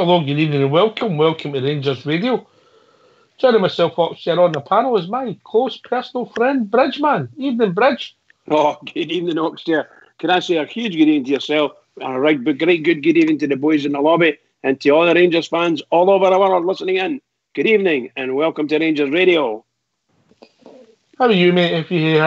Hello, good evening and welcome. Welcome to Rangers Radio. Joining myself up here on the panel is my close personal friend, Bridgeman. Evening, Bridge. Oh, good evening, Oxter. Can I say a huge good evening to yourself? And a right, great good evening to the boys in the lobby and to all the Rangers fans all over the world listening in. Good evening and welcome to Rangers Radio. How are you, mate? If you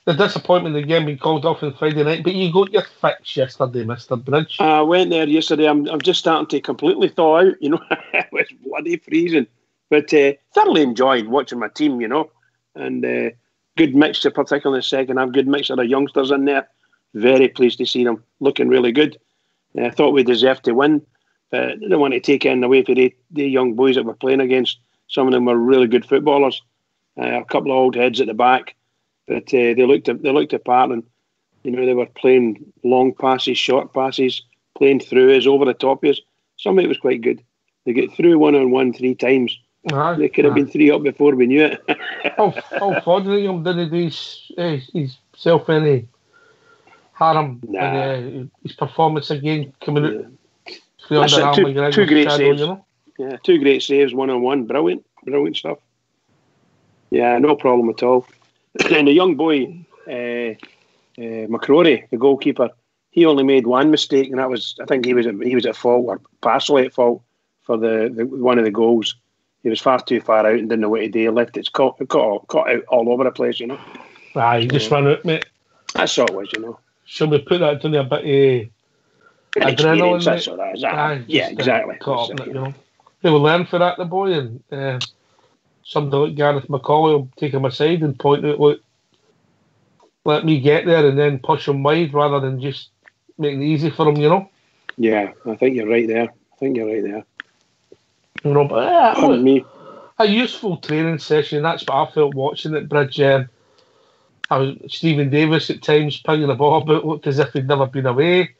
the disappointment again being called off on Friday night, but you got your fix yesterday, Mr. Bridge. I went there yesterday. I'm just starting to completely thaw out. You know, it was bloody freezing, but thoroughly enjoyed watching my team. You know, and good mixture, particularly in the second half. Good mixture of youngsters in there. Very pleased to see them looking really good. I thought we deserved to win, but I didn't want to take it away for the young boys that we're playing against. Some of them were really good footballers. A couple of old heads at the back. But they looked apart, and you know they were playing long passes, short passes, playing through us, over the top of us. Some of it was quite good. They get through 1-on-1 3 times. They could have been 3 up before we knew it. How Foderingham didn't do himself any harm in his performance again coming out. Two great saves. You know? Yeah, 2 great saves, 1-on-1. Brilliant stuff. Yeah, no problem at all. And the young boy, McCrory, the goalkeeper, he only made one mistake, and that was, I think he was at fault, or partially at fault, for the one of the goals. He was far too far out and didn't know what to do. He left it caught out all over the place, you know. He just ran out, mate. That's all it was, you know. Shall we put that to a bit of adrenaline? That's all that is. Yeah, exactly. Caught up in it, you know. They will learn for that, the boy, and somebody like Gareth McCauley will take him aside and point out, look, let me get there, and then push him wide rather than just making it easy for him, you know? Yeah, I think you're right there. You know, but a useful training session. That's what I felt watching at Bridge. Stephen Davis at times pinging the ball about, looked as if he'd never been away.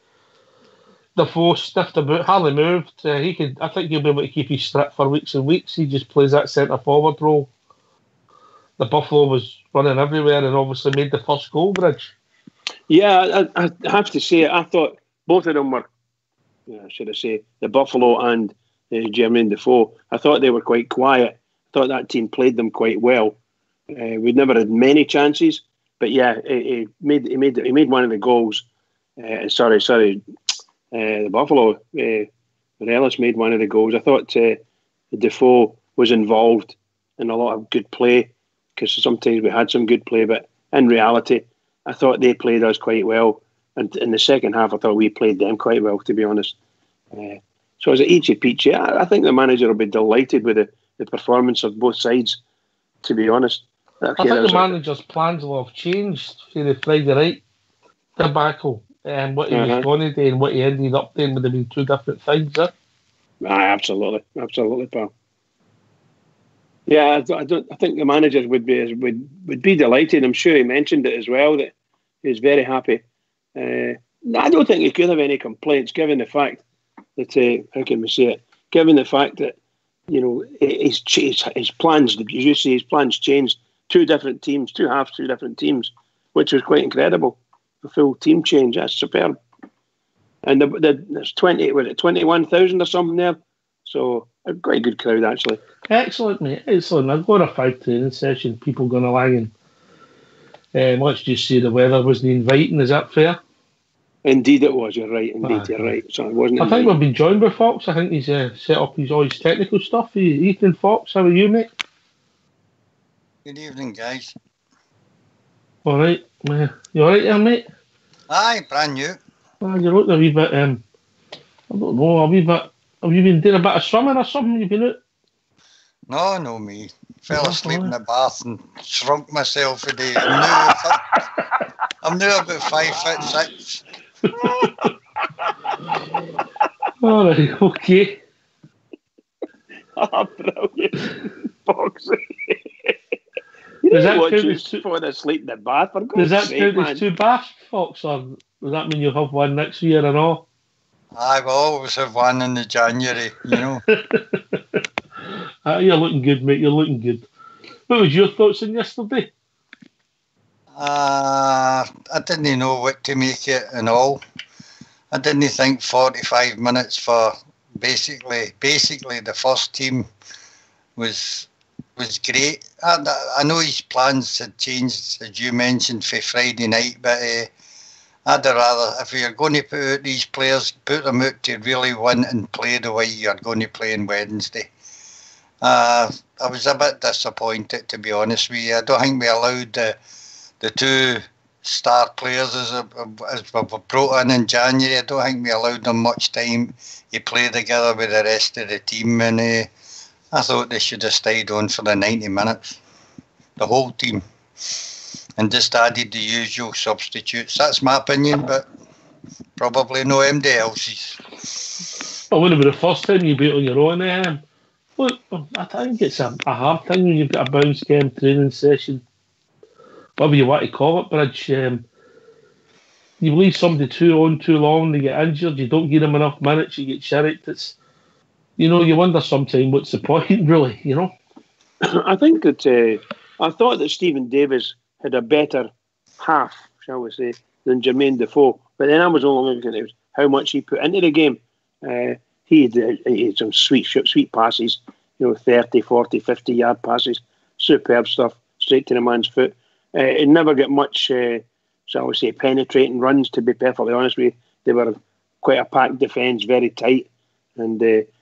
Defoe sniffed about, hardly moved. I think he'll be able to keep his strip for weeks and weeks. He just plays that centre forward role. The Buffalo was running everywhere and obviously made the first goal, Bridge. Yeah, I have to say, I thought both of them were, should I say, the Buffalo and Jermaine Defoe. I thought they were quite quiet. I thought that team played them quite well. We'd never had many chances, but yeah, he made one of the goals. The Buffalo, Morelos made one of the goals. I thought Defoe was involved in a lot of good play, because sometimes we had some good play, but in reality, I thought they played us quite well. And in the second half, I thought we played them quite well, to be honest. So as a Ichi Peachy, I think the manager will be delighted with the performance of both sides, to be honest. I think the manager's plans will have changed for the Friday night debacle. And what he was going to do and what he ended up doing would have been 2 different things, Absolutely, pal. Yeah, I think the manager would be delighted. I'm sure he mentioned it as well, that he's very happy. I don't think he could have any complaints, given the fact that how can we say it? Given the fact that his plans, as you say, his plans changed. 2 different teams, 2 halves, 2 different teams, which was quite incredible. A full team change, that's superb. And there's 21,000 or something there, so a quite good crowd actually. Excellent, mate. Excellent. I've got a 5 training session. People going along, and let's just say the weather wasn't inviting. Is that fair? Indeed, it was. You're right. You're right. So it wasn't. I think we've been joined by Fox. I think he's set up all his technical stuff. Ethan Fox, how are you, mate? Good evening, guys. All right, you all right there, mate? Aye, brand new. You're looking a wee bit, I don't know, a wee bit. Have you been doing a bit of swimming or something? You've been out? No, me. Fell asleep in the bath and shrunk myself a day. I'm now about 5'6". All right, okay. Brilliant. Foxy. Does that count as sleep in the bath? Does that count as 2 baths, Fox, or does that mean you'll have one next year and all? I will always have one in the January, you know. You're looking good, mate. You're looking good. What was your thoughts on yesterday? I didn't know what to make it and all. I didn't think 45 minutes for basically the first team was great. I know his plans had changed, as you mentioned, for Friday night, but I'd rather, if you're going to put out these players, put them out to really win and play the way you're going to play on Wednesday. I was a bit disappointed, to be honest with you. I don't think we allowed the two star players as we brought in January. I don't think we allowed them much time to play together with the rest of the team, and I thought they should have stayed on for the 90 minutes, the whole team, and just added the usual substitutes. That's my opinion, but probably no MD else's. Well, wouldn't it be the first time you beat on your own? Look, I think it's a hard thing when you've got a bounce game training session, whatever you want to call it, Bridge. You leave somebody too long, they get injured, you don't give them enough minutes, you get shirked. You wonder sometimes what's the point, really, I think that I thought that Stephen Davis had a better half, shall we say, than Jermaine Defoe. But then I was only looking at how much he put into the game. He had some sweet passes, 30, 40, 50-yard passes, superb stuff, straight to the man's foot. He never got much, shall we say, penetrating runs, to be perfectly honest with you. They were quite a packed defence, very tight. And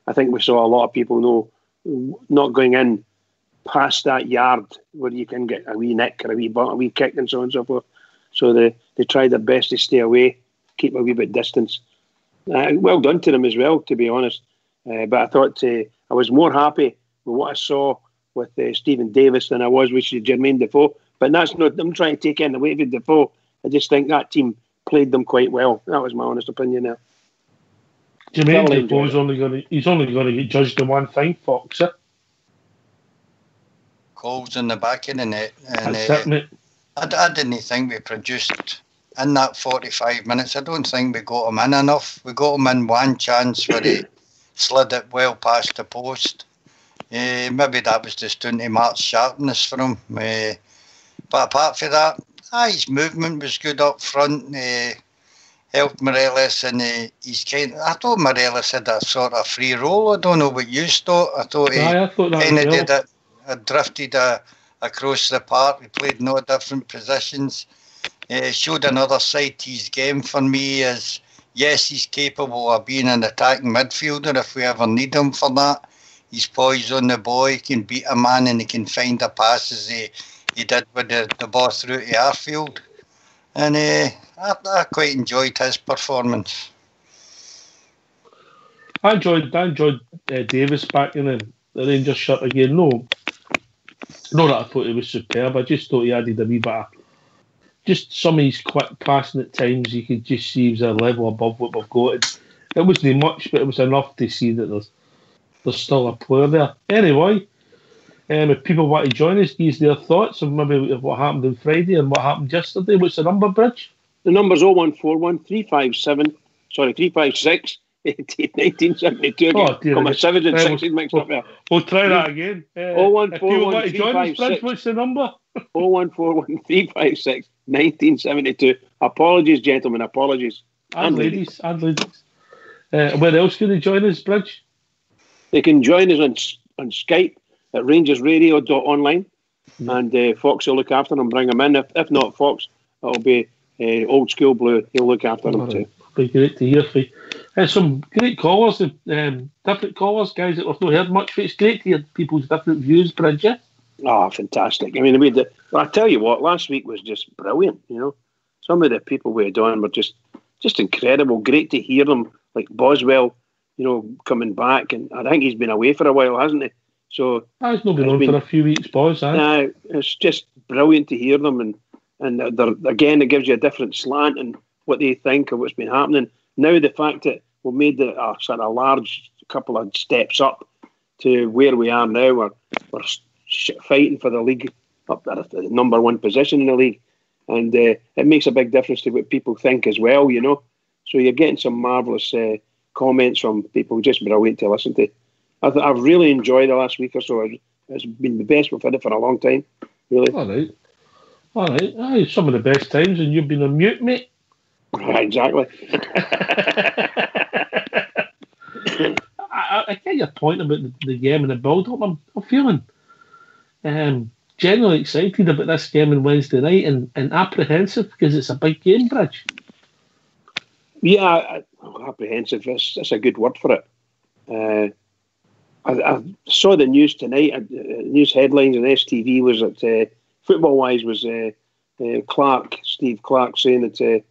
I think we saw a lot of people not going in past that yard where you can get a wee nick or a wee kick and so on and so forth. So they tried their best to stay away, keep a wee bit distance. Well done to them as well, to be honest. But I thought I was more happy with what I saw with Stephen Davis than I was with Jermaine Defoe. But that's not, I'm trying to take in the weight of Defoe. I just think that team played them quite well. That was my honest opinion there. Jermaine Defoe's only going to get judged in one thing, Fox. Goals in the back of the net. And, that's it, mate. I didn't think we produced in that 45 minutes. I don't think we got him in enough. We got him in one chance where he slid it well past the post. Maybe that was just down to Mark's sharpness for him. But apart from that, his movement was good up front. Helped Morelos, and he's I thought Morelos had a sort of free roll. I don't know what you thought. I thought he kind of did it. Drifted across the park. He played no different positions. Showed another side to his game for me. As yes, he's capable of being an attacking midfielder if we ever need him for that. He's poised on the ball. He can beat a man and he can find the passes he did with the ball through to Arfield. And I quite enjoyed his performance. I enjoyed Davis back in the Rangers shirt again. No, not that I thought he was superb. I just thought he added a wee bit of just some of his quick passing at times. You could just see he was a level above what we've got. It wasn't much, but it was enough to see that there's still a player there. Anyway, if people want to join us, give us their thoughts of maybe what happened on Friday and what happened yesterday. What's the number, Bridge? The number's 0141 356 1972. Got my 7 and 6 mixed up there. We'll try that again. 0141 356. What's the number? 0141 356 1972. Apologies, gentlemen. Apologies. And ladies. Where else can they join us, Bridge? They can join us on Skype at rangersradio.online, and Fox will look after them, bring them in. If not Fox, it'll be Old School Blue. He'll look after them too. It'll be great to hear from you. Some great callers, different callers, guys that we've not heard much from. It's great to hear people's different views, Bridge. Oh, fantastic. I mean, I tell you what, last week was just brilliant, Some of the people we had on were just incredible. Great to hear them, like Boswell, coming back. And I think he's been away for a while, hasn't he? So he's not been on for a few weeks, Boz. It's just brilliant to hear them. And again, it gives you a different slant and what they think of what's been happening. Now the fact that we've made a sort of large couple of steps up to where we are now, we're fighting for the league up there at the number one position in the league, and it makes a big difference to what people think as well, So you're getting some marvellous comments from people, just brilliant to listen to. I've really enjoyed the last week or so. It's been the best we've had it for a long time, really. All right. Some of the best times, and you've been on mute, mate. Exactly. I get your point about the game and the build-up. I'm feeling genuinely excited about this game on Wednesday night and apprehensive because it's a big game, Bridge. Yeah, apprehensive. That's a good word for it. I saw the news tonight. News headlines on STV was that football-wise was Steve Clark saying that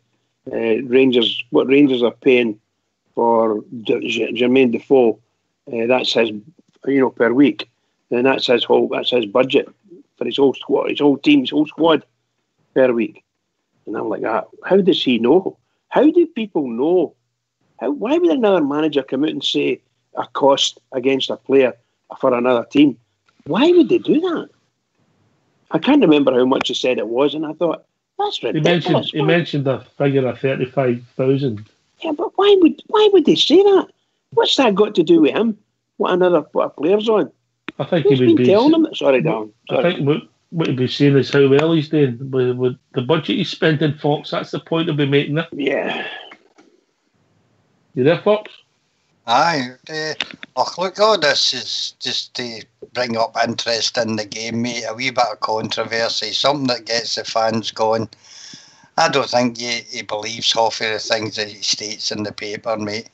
Rangers are paying for Jermaine Defoe. That's his, per week, and that's his budget for his whole squad per week. And I'm like, how does he know? How do people know? Why would another manager come out and say a cost against a player for another team? Why would they do that? I can't remember how much he said it was, and I thought, that's ridiculous. He mentioned the figure of 35,000. Yeah, but why would they say that? What's that got to do with him? What a player's on? I think Who's he would been telling him that? Sorry, Dan. I think what he'd be saying is how well he's doing with the budget he's spending, Fox. That's the point he'll be making there. Yeah. You there, Fox? Aye. Look, all this is just to bring up interest in the game, mate. A wee bit of controversy, something that gets the fans going. I don't think he believes half of the things that he states in the paper, mate.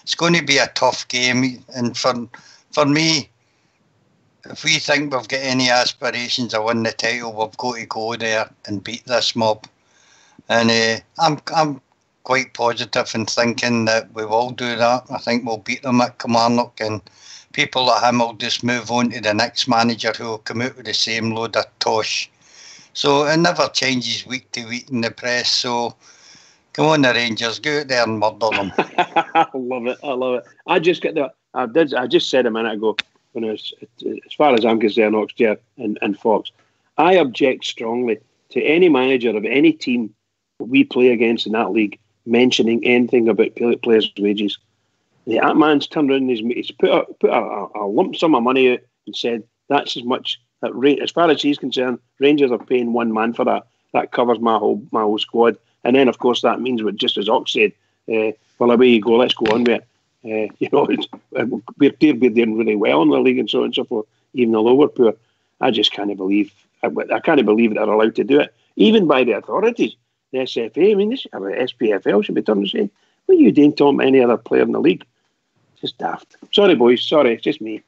It's going to be a tough game, and for me, if we think we've got any aspirations to win the title, we've got to go there and beat this mob. And I'm quite positive in thinking that we will do that. I think we'll beat them at Kilmarnock, and people like him will just move on to the next manager who will come out with the same load of tosh. So it never changes week to week in the press. So come on, the Rangers, go out there and murder them. I love it. I just said a minute ago, when as far as I'm concerned, Oxdear and Fox, I object strongly to any manager of any team we play against in that league mentioning anything about players' wages. That man's turned around and he's put a lump sum of money out and said that's as much. As far as he's concerned, Rangers are paying one man for that. That covers my whole squad. And then, of course, that means what just as Ox said, well, away you go, let's go on with it. We're doing really well in the league and so on and so forth, even though we're poor. I just can't believe that they're allowed to do it, even by the authorities, the SFA. I mean, SPFL should be turning and saying, what are you doing, Tom, any other player in the league? Just daft. Sorry, boys. Sorry, it's just me.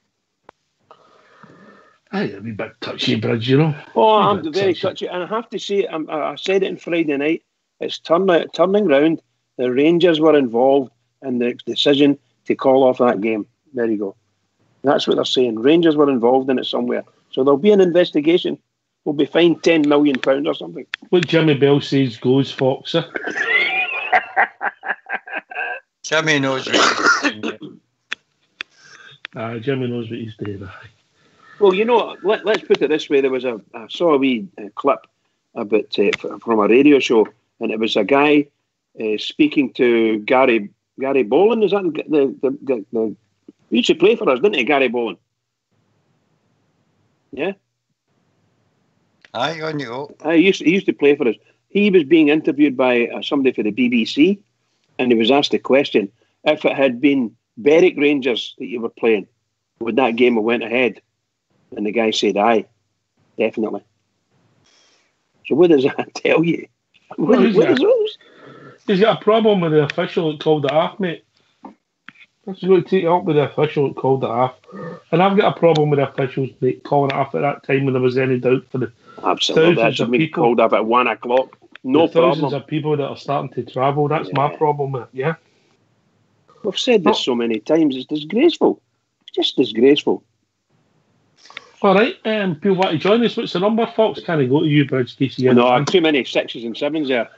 Aye, a wee bit touchy, Bridge, you know. Oh, I'm very touchy. And I have to say, I said it on Friday night, it's turning round. The Rangers were involved in the decision to call off that game. There you go. That's what they're saying. Rangers were involved in it somewhere. So there'll be an investigation. We'll be fined £10 million or something. What Jimmy Bell says goes, Fox. Jimmy knows what he's doing. Jimmy knows what he's doing. Well, let's put it this way. I saw a wee clip about from a radio show, and it was a guy speaking to Gary Boland. Is that the he used to play for us, didn't he, Gary Boland? Yeah. Aye, on you go. He used to play for us. He was being interviewed by somebody for the BBC, and he was asked a question: if it had been Berwick Rangers that you were playing, would that game have went ahead? And the guy said, aye, definitely. So what does that tell you? He's got a problem with the official that called it off, mate. He's going to take it up with the official that called it off. And I've got a problem with the officials calling it off at that time when there was any doubt for the absolutely, that should be called up at 1 o'clock. No problem. Thousands of people that are starting to travel. That's my problem with it, yeah. We've said this so many times. It's disgraceful. It's just disgraceful. All right, people want to join us. What's the number, Fox? Can I go to you, Bridge, Casey? No, too many 6s and 7s there.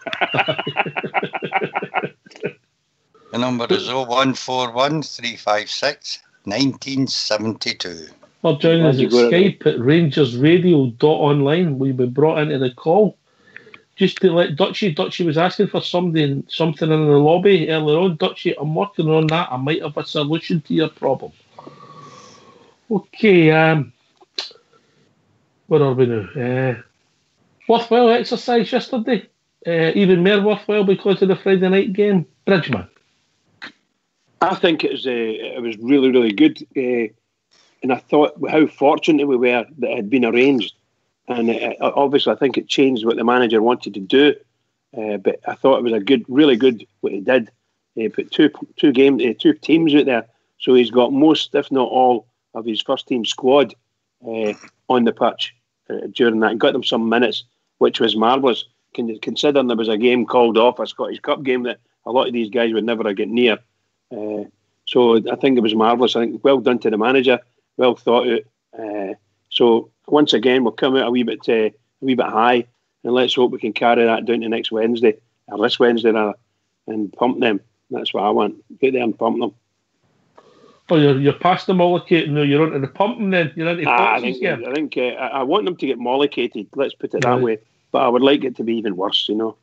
The number is 0141 356 1972. Or join us at Skype at rangersradio.online. We've been brought into the call. Just to let Dutchie was asking for something in the lobby earlier on. Dutchie, I'm working on that. I might have a solution to your problem. Okay, where are we now? Worthwhile exercise yesterday. even more worthwhile because of the Friday night game? Bridgman. I think it was really, really good. And I thought how fortunate we were that it had been arranged. And obviously, I think it changed what the manager wanted to do. But I thought it was really good what he did. He put two teams out there. So he's got most, if not all, of his first team squad on the pitch during that. He got them some minutes, which was marvellous. Considering there was a game called off, a Scottish Cup game that a lot of these guys would never get near. So I think it was marvellous. I think well done to the manager, well thought out. So once again, we'll come out a wee bit high, and let's hope we can carry that down to next Wednesday, or this Wednesday rather, and pump them. That's what I want. Get there and pump them. Oh, you're past the mollicating now. You're onto the pumping then. You're into I think I want them to get mollicated. Let's put it that way. But I would like it to be even worse, you know.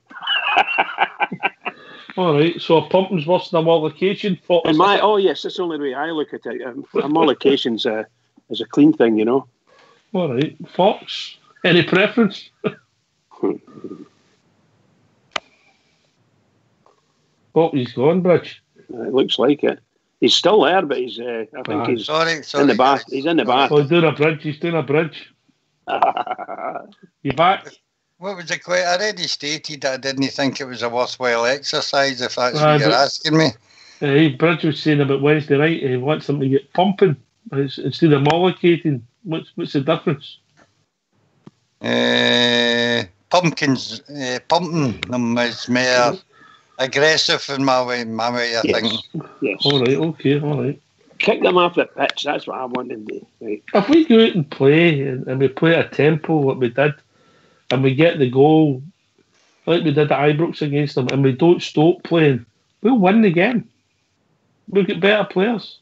All right, so a pumping's worse than a mollication. Yes, that's the only way I look at it. A mollication's is a clean thing, you know. All right, Fox. Any preference? Oh, he's gone, Bridge. It looks like it. He's still there, but he's. I think he's in the bath. He's in the bath. Oh, he's doing a bridge. You back? What was the question? I already stated that I didn't think it was a worthwhile exercise, if that's what you're asking me. Bridge was saying about Wednesday night, he wants them to get pumping instead of mollicating. What's the difference? Pumping them is more aggressive in my way, I think. Yes. All right. Kick them off the pitch, that's what I want to do. Right. If we go out and play, and we play at a tempo, what we did, and we get the goal, like we did at Ibrox against them, and we don't stop playing, we'll win the game. We'll get better players.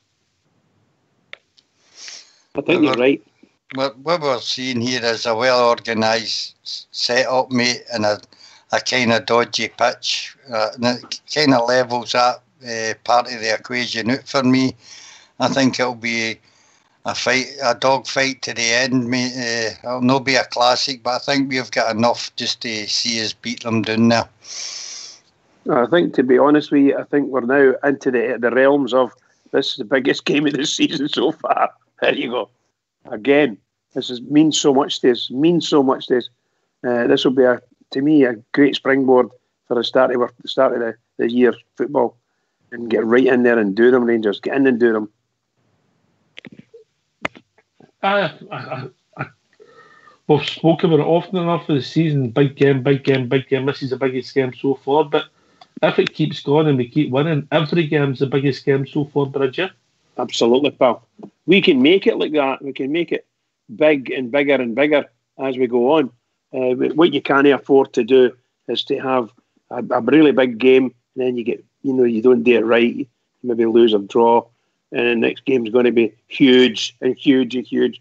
I think you're right. What we're seeing here is a well-organised set-up, mate, and a kind of dodgy pitch. And it kind of levels that part of the equation out for me. I think it'll be a dog fight to the end, mate. It'll not be a classic, but I think we've got enough just to see us beat them down there. I think, to be honest with you, I think we're now into the realms of this is the biggest game of the season so far. There you go. Again, means so much to us. This will be, to me, a great springboard for the start of the year football, and get right in there and do them, Rangers. Get in and do them. We've spoken about it often enough for the season. Big game. This is the biggest game so far. But if it keeps going and we keep winning, every game's the biggest game so far, Bridget. Absolutely, pal. We can make it like that. We can make it big and bigger as we go on. What you can't afford to do is to have a really big game, and then you don't do it right. You maybe lose or draw, and the next game's going to be huge, and you're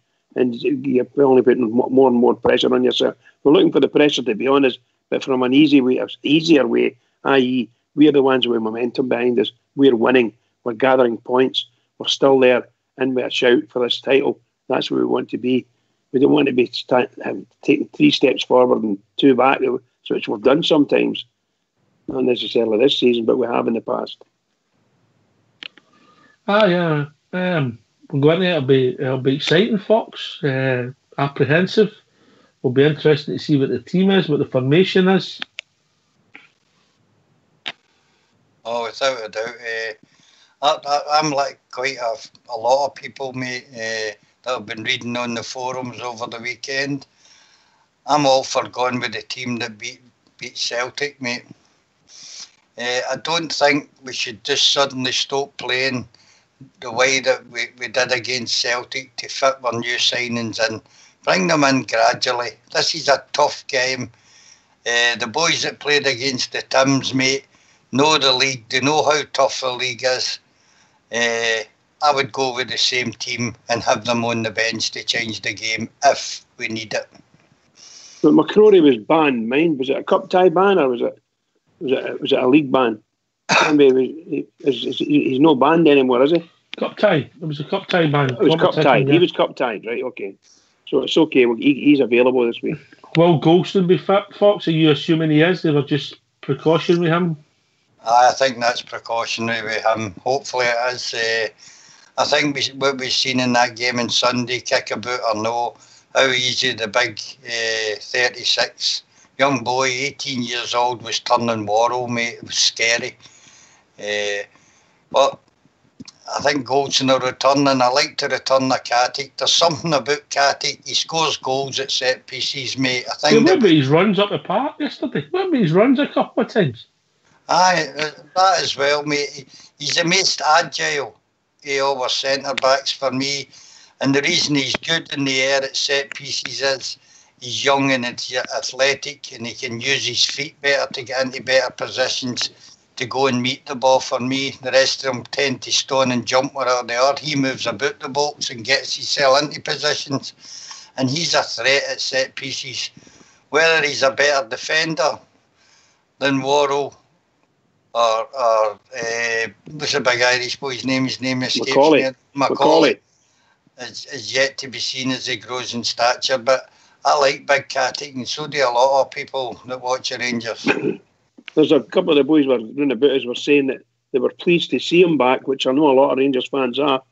only putting more and more pressure on yourself. We're looking for the pressure, to be honest, but from an easier way, i.e., we're the ones with momentum behind us. We're winning. We're gathering points. We're still there, and with a shout for this title. That's where we want to be. We don't want to be taking 3 steps forward and 2 back, which we've done sometimes. Not necessarily this season, but we have in the past. Yeah. We're going to it'll be exciting, Fox. Apprehensive. Will be interesting to see what the team is, what the formation is. Oh, without a doubt. I'm like quite a lot of people, mate, that have been reading on the forums over the weekend. I'm all for going with the team that beat Celtic, mate. I don't think we should just suddenly stop playing the way that we did against Celtic to fit our new signings in. Bring them in gradually. This is a tough game. The boys that played against the Tims, mate, know the league. They know how tough the league is. I would go with the same team and have them on the bench to change the game if we need it. But McCrory was banned. Was it a cup tie ban, or was it a league ban? He's not banned anymore, is he? Cup tie. It was a cup tie ban. It was cup tie. Yeah. He was cup tied, right? Okay. So it's okay. Well, he's available this week. Will Golston be fit, Fox? Are you assuming he is? They were just precaution with him? I think that's precautionary with him. Hopefully it is. I think what we've seen in that game on Sunday, kick about or no, how easy the big 36 young boy, 18 years old, was turning Worrell, mate. It was scary. But I think Goldson will return, and I like to return a Katic. There's something about Katic. He scores goals at set pieces, mate. I think remember his runs up the park yesterday? Remember his runs a couple of times? Aye, that as well, mate. He's the most agile of our centre-backs for me. And the reason he's good in the air at set pieces is he's young and athletic, and he can use his feet better to get into better positions to go and meet the ball for me. The rest of them tend to stone and jump wherever they are. He moves about the box and gets himself into positions. And he's a threat at set pieces. Whether he's a better defender than Worrell or what's the big Irish boy's name? His name escapes me. Macaulay. Is yet to be seen as he grows in stature. But I like big Katic, and so do a lot of people that watch the Rangers. There's a couple of the boys were running about us were saying that they were pleased to see him back, which I know a lot of Rangers fans are.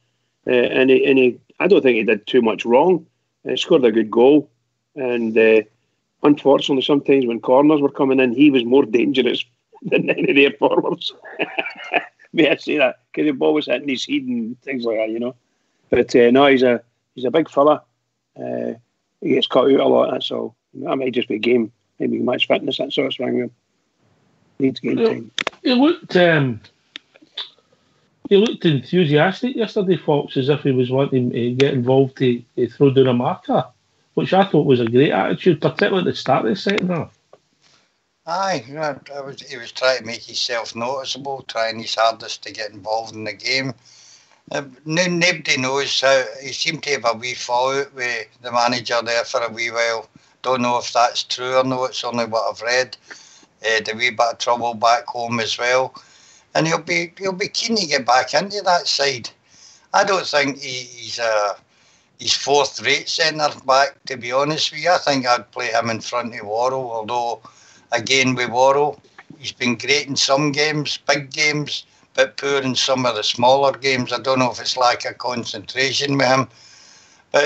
And he, I don't think he did too much wrong. He scored a good goal, and unfortunately, sometimes when corners were coming in, he was more dangerous than any of their forwards. May I say that? Because the ball was hitting his head and things like that, you know. But no, he's a big fella. He gets cut out a lot. That's all. That might just be game, maybe match fitness, that sort of thing. With him. Needs game time. He looked enthusiastic yesterday, Fox, as if he was wanting to get involved to throw down a marker, which I thought was a great attitude, particularly at the start of the second half. Aye, he was trying to make himself noticeable, trying his hardest to get involved in the game. Nobody knows how. He seemed to have a wee fallout with the manager there for a wee while. Don't know if that's true or no, it's only what I've read. The wee bit of trouble back home as well. And he'll be keen to get back into that side. I don't think he's fourth-rate centre-back, to be honest with you. I think I'd play him in front of Worrell, although, again, with Worrell, he's been great in some games, big games, but poor in some of the smaller games. I don't know if it's lack of concentration with him. But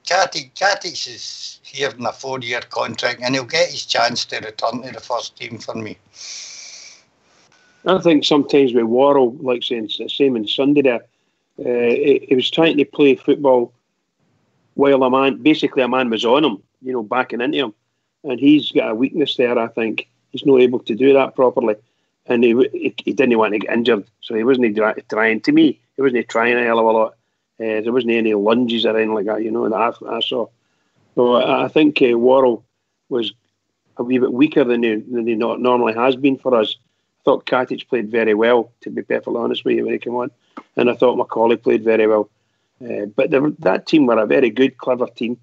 Katic is here in a 4-year contract, and he'll get his chance to return to the first team for me. I think sometimes with Worrell, like saying the same in Sunday there, he was trying to play football while a man was on him, you know, backing into him. And he's got a weakness there, I think. He's not able to do that properly. And he didn't want to get injured, so he wasn't trying. To me, he wasn't trying a hell of a lot. There wasn't any lunges or anything like that, you know, that I saw. So I think Worrell was a wee bit weaker than he normally has been for us. I thought Katic played very well, to be perfectly honest with you, when he came on. And I thought Macaulay played very well. But that team were a very good, clever team.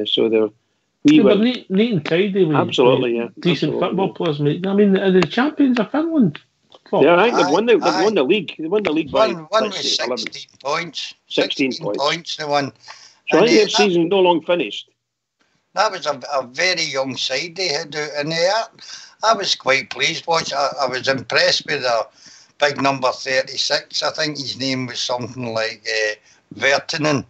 So they were neat and tidy. Absolutely, yeah. Decent football players, mate. I mean, are the champions of Finland? Yeah, I think they've won the league. They won the league by one with 16 points. 16 points. They won. So I think their season's no long finished. That was a very young side they had out, and I was quite pleased. I was impressed with the big number 36. I think his name was something like Vertinen.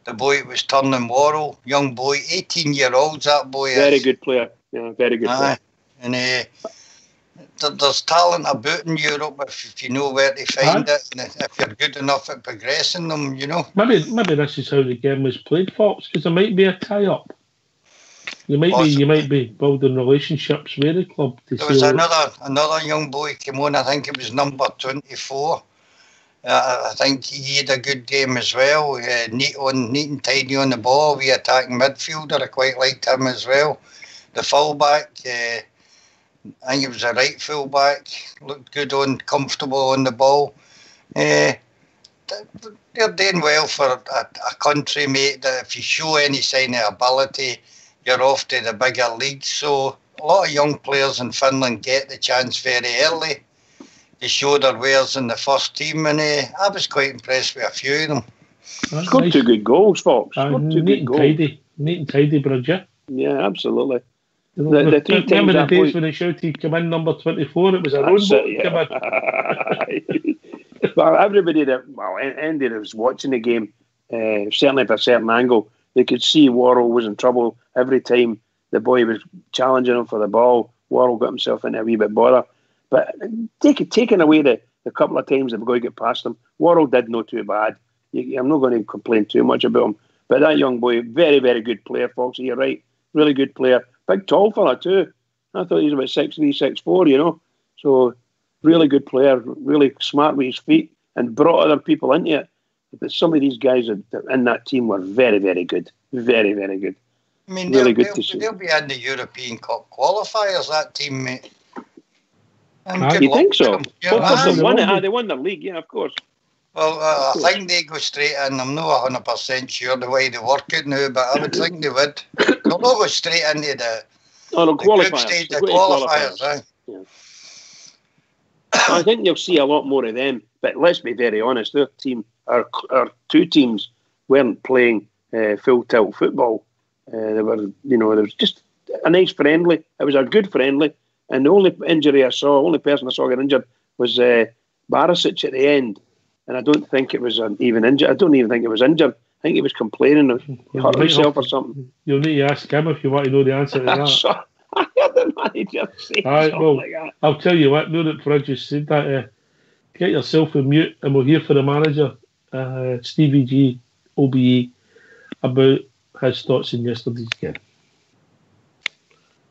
The boy that was turning Worrell, young boy, 18-year-olds, that boy very is. Good player. Yeah, very good player. And there's talent about in Europe if you know where to find it, and if you're good enough at progressing them, you know. Maybe this is how the game was played, Fox, because there might be a tie-up. You might be building relationships with the club. There was another young boy came on. I think it was number 24. I think he had a good game as well. Neat and tidy on the ball. We attacking midfielder. I quite liked him as well. The fullback, I think it was a right fullback. Looked good comfortable on the ball. They're doing well for a country, mate. That if you show any sign of ability, you're off to the bigger leagues. So a lot of young players in Finland get the chance very early. They show their wares in the first team, and I was quite impressed with a few of them. Scored nice. 2 good goals, Fox. Neat and tidy, Bridget. Yeah, absolutely. The 3 times remember the that days boy... when they shouted, "Come in, number 24." It was a That's road it, boat. yeah. Well, everybody Andy that was watching the game, certainly at a certain angle, they could see Worrell was in trouble every time the boy was challenging him for the ball. Worrell got himself in a wee bit bother. But taking away the couple of times they've got to get past him, Worrell did no too bad. I'm not going to complain too much about him. But that young boy, very, very good player, Foxy, you're right. Really good player. Big tall fella too. I thought he was about 6'3", 6'4", you know. So really good player, really smart with his feet, and brought other people into it. But some of these guys in that team were very, very good. Very, very good. I mean, really they'll be in the European Cup qualifiers, that team, mate. You think so? Yeah, of course, they won it. They won the league, yeah, of course. Well, I think they go straight in. I'm not 100% sure the way they work it now, but I would think they would. They'll not go straight into the group stage, the qualifiers. Yeah. I think you'll see a lot more of them. But let's be very honest, our 2 teams weren't playing full tilt football. There was just a nice friendly. It was a good friendly. And the only person I saw get injured was Barisic at the end. And I don't think it was even injured. I don't even think it was injured. I think he was complaining of hurt himself or something. You'll need to ask him if you want to know the answer to that. I heard the manager say something like that. I'll tell you what, now that Fred just said that, get yourself on mute and we'll hear from the manager, Stevie G, OBE, about his thoughts on yesterday's game.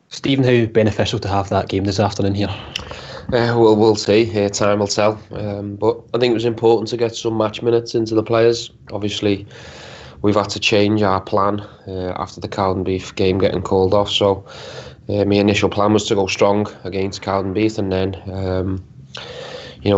Stephen, how beneficial to have that game this afternoon here? Well, we'll see. Time will tell. But I think it was important to get some match minutes into the players. Obviously, we've had to change our plan after the Cowdenbeath game getting called off. So my initial plan was to go strong against Cowdenbeath and then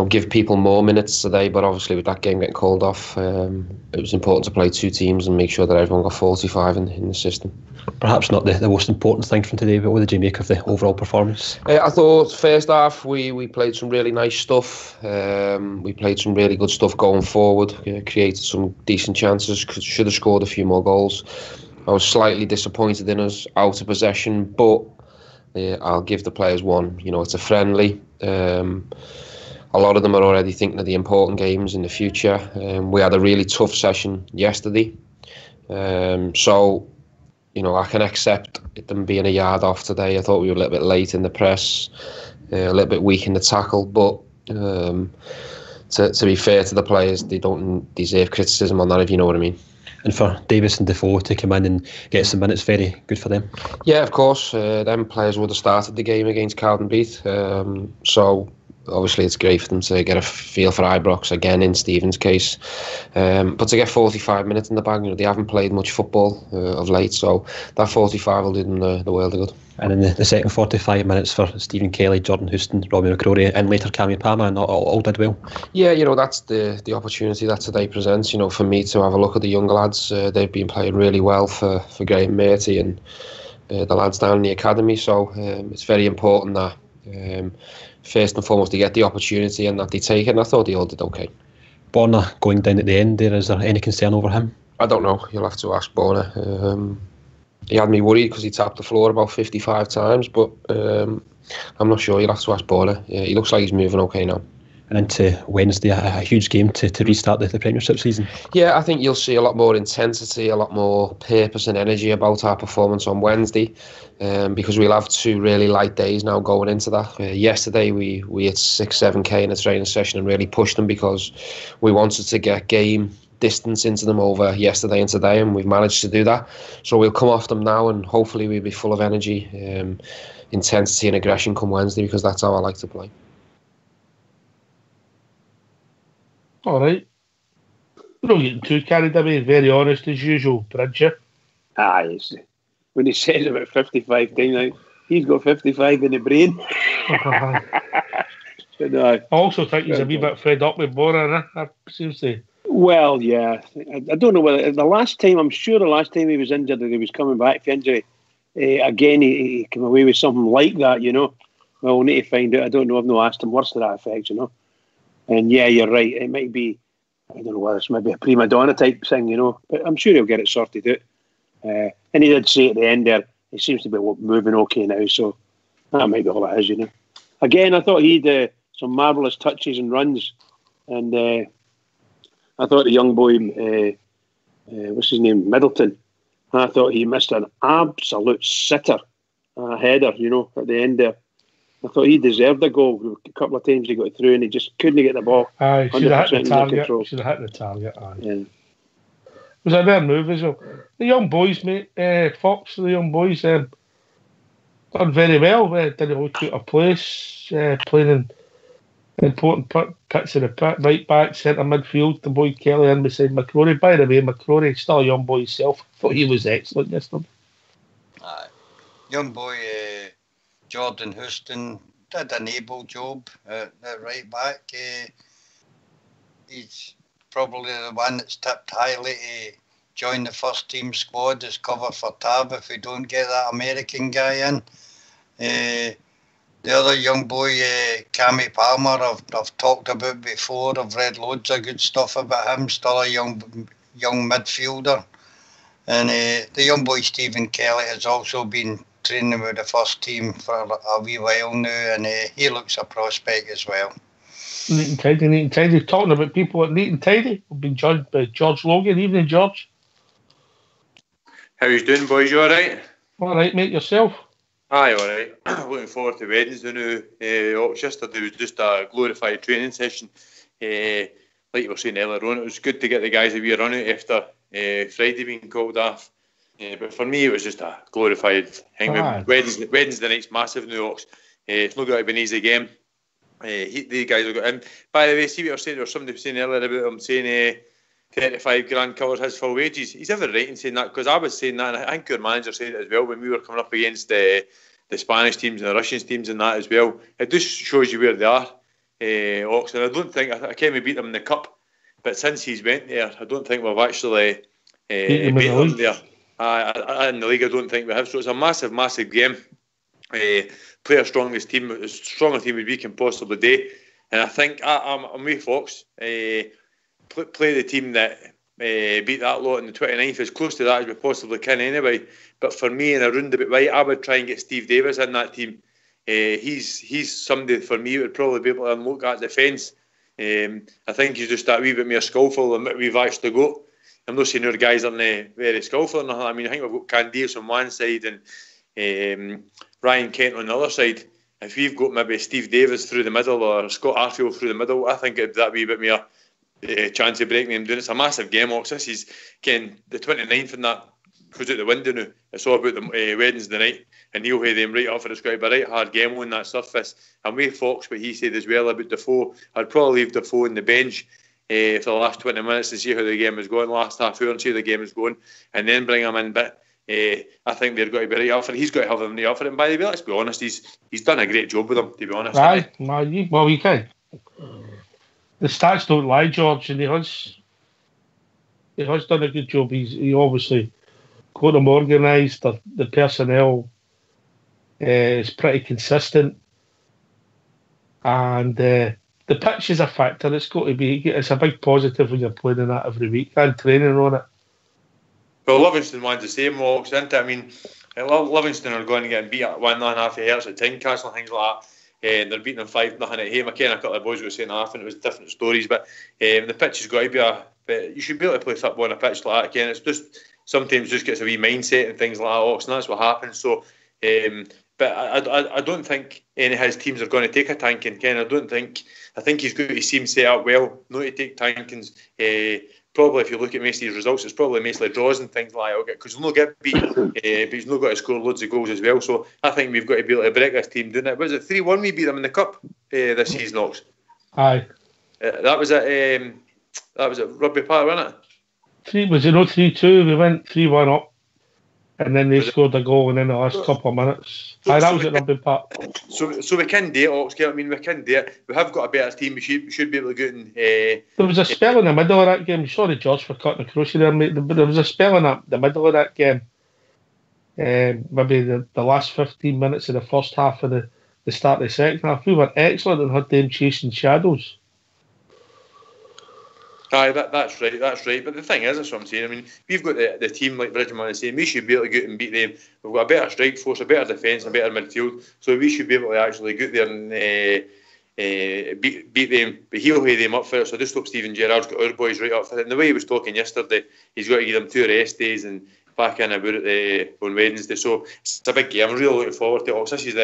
give people more minutes today. But obviously, with that game getting called off, it was important to play 2 teams and make sure that everyone got 45 in the system. Perhaps not the most important thing from today, but what did you make of the overall performance? I thought first half we played some really nice stuff. We played some really good stuff going forward, created some decent chances, should have scored a few more goals. I was slightly disappointed in us out of possession, but I'll give the players one. It's a friendly. A lot of them are already thinking of the important games in the future. We had a really tough session yesterday. So I can accept them being a yard off today. I thought we were a little bit late in the press, a little bit weak in the tackle, but to be fair to the players, they don't deserve criticism on that, if you know what I mean. And for Davis and Defoe to come in and get some minutes, very good for them. Yeah, of course. Them players would have started the game against Cowdenbeath. So obviously it's great for them to get a feel for Ibrox again in Stephen's case, but to get 45 minutes in the bag, they haven't played much football of late, so that 45 will do them the world of good. And in the second 45 minutes for Stephen Kelly, Jordan Houston, Robbie McCrory and later Cammy Palmer, and all did well. Yeah, that's the opportunity that today presents, for me to have a look at the younger lads. They've been playing really well for Graham Murty and the lads down in the academy, so it's very important that first and foremost they get the opportunity and that they take it, and I thought they all did okay. Borna going down at the end there, is there any concern over him? I don't know, you'll have to ask Borna. He had me worried because he tapped the floor about 55 times, but I'm not sure, you'll have to ask Borna. He looks like he's moving okay now. And into Wednesday, a huge game to restart the Premiership season. Yeah, I think you'll see a lot more intensity, a lot more purpose and energy about our performance on Wednesday, because we'll have 2 really light days now going into that. Yesterday we hit 6-7k in a training session and really pushed them because we wanted to get game distance into them over yesterday and today, and we've managed to do that. So we'll come off them now and hopefully we'll be full of energy, intensity and aggression come Wednesday, because that's how I like to play. All right. We're not getting too carried away, very honest as usual, Bridger. When he says about 55 times, he's got 55 in the brain. I also think he's a wee bit fed up with Borna, I seems to. Well, yeah. I don't know whether the last time he was injured, that he was coming back from injury, again, he came away with something like that, Well, we'll need to find out. I don't know. I've not asked him worse to that effect, And yeah, you're right. It might be, I don't know whether it's maybe a prima donna type thing, But I'm sure he'll get it sorted out. And he did say at the end there, he seems to be moving okay now, so that might be all it is, Again, I thought he had some marvellous touches and runs, and I thought the young boy, what's his name, Middleton, I thought he missed an absolute sitter, header, at the end there. I thought he deserved a goal. A couple of times he got through and he just couldn't get the ball. Aye, should have hit the target. Control. Should have hit the target. Aye. Yeah. It was a rare move as well. The young boys, mate, Fox, the young boys, done very well. Didn't look out of place, playing in important bits of the pit, right back, centre midfield. The boy Kelly in beside McCrory. By the way, McCrory, still a young boy himself. I thought he was excellent yesterday. Aye. Young boy Jordan Houston did an able job at right back. He's probably the one that's tipped highly to join the first team squad as cover for Tab if we don't get that American guy in. The other young boy, Cammy Palmer, I've talked about before. I've read loads of good stuff about him. Still a young midfielder. And the young boy Stephen Kelly has also been training with the first team for a wee while now, and he looks a prospect as well. Neat and tidy. Talking about people at Neat and Tidy, we've been joined by George Logan. Evening, George. How you doing, boys? You all right? All right, mate. Yourself? Aye, all right. Looking forward to Wednesday now. Yesterday was just a glorified training session. Like you were saying earlier on, it was good to get the guys a wee run out after Friday being called off. But for me, it was just a glorified thing. Wednesday night's massive in the Ox. It's not going to be an easy game. The guys have got in. By the way, see what you were saying, there was somebody saying earlier about him saying 35 grand covers his full wages. He's ever right in saying that, because I was saying that, and I think our manager said it as well when we were coming up against the Spanish teams and the Russian teams and that as well. It just shows you where they are, Ox. And I don't think, I can't beat them in the cup, but since he's went there, I don't think we've actually beat them there. In the league, I don't think we have. So it's a massive, massive game. Play our strongest team, as strong a team as we can possibly do. And I think I'm with Fox. Play the team that beat that lot on the 29th, as close to that as we possibly can anyway. But for me, in a roundabout way, I would try and get Steve Davis in that team. He's somebody for me who would probably be able to unlock that defence. I think he's just that wee bit more skillful than what we've actually got. I'm not saying our guys aren't very skillful or nothing. I mean, I think we've got Candias on one side and Ryan Kent on the other side. If we've got maybe Steve Davis through the middle or Scott Arfield through the middle, I think it'd that wee bit more chance of breaking them down. It's a massive game, Ox. This is the 29th and that goes out the window now. It's all about the Wednesday night, and he'll have them right up for it's going to be a right hard game on that surface. And with Fox, what he said as well about Defoe, I'd probably leave Defoe on the bench for the last 20 minutes to see how the game is going, last half hour and see how the game is going, and then bring him in. But I think they're going to be right up for it. He's got to have them right up for it. And by the way, let's be honest, he's done a great job with them, to be honest. Right, well, you can. The stats don't lie, George, and he has done a good job. He obviously got them organised. The personnel is pretty consistent, and the pitch is a factor. It's got to be. It's a big positive when you're playing in that every week and training on it. Well, Livingston wants the same, Walks, isn't it? I mean, Livingston are going to get beat at 1.5 hertz at Tynecastle and things like that. And they're beating them 5-0 at home. Again, a couple of boys were saying half, and it was different stories. But the pitch has got to be but you should be able to play football on a pitch like that. Again, it's just sometimes just gets a wee mindset and things like that, Ox, and that's what happens. So, but I don't think any of his teams are going to take a tanking. Ken, I think he's got his team set up well, not to take tankings. Probably, if you look at most of his results, it's probably mostly draws and things like that. Because he'll not get beat, but he's not got to score loads of goals as well. So I think we've got to be able to break this team doing it. Was it 3-1 we beat them in the cup this season, Ox? Aye. That was at Rugby Park, wasn't it? Was it not 3-2? We went 3-1 up, and then they scored a goal in the last couple of minutes. That was at Rugby Park. So we can do it, Ox. I mean, we can do it. We have got a better team. We should be able to get in. There was a spell in the middle of that game. Sorry, George, for cutting across you there, mate. But there was a spell in the middle of that game. Maybe the last 15 minutes of the first half of the start of the second half. We were excellent and had them chasing shadows. Aye, that's right. But the thing is, that's what I'm saying. I mean, we've got the team, like Bridgman is saying, we should be able to go out and beat them. We've got a better strike force, a better defence, a better midfield, so we should be able to actually go out there and beat them. But he'll weigh them up for it, so I just hope Stephen Gerrard's got our boys right up for it. And the way he was talking yesterday, he's got to give them 2 rest days and back in about it on Wednesday. So it's a big game. I'm really looking forward to it. This is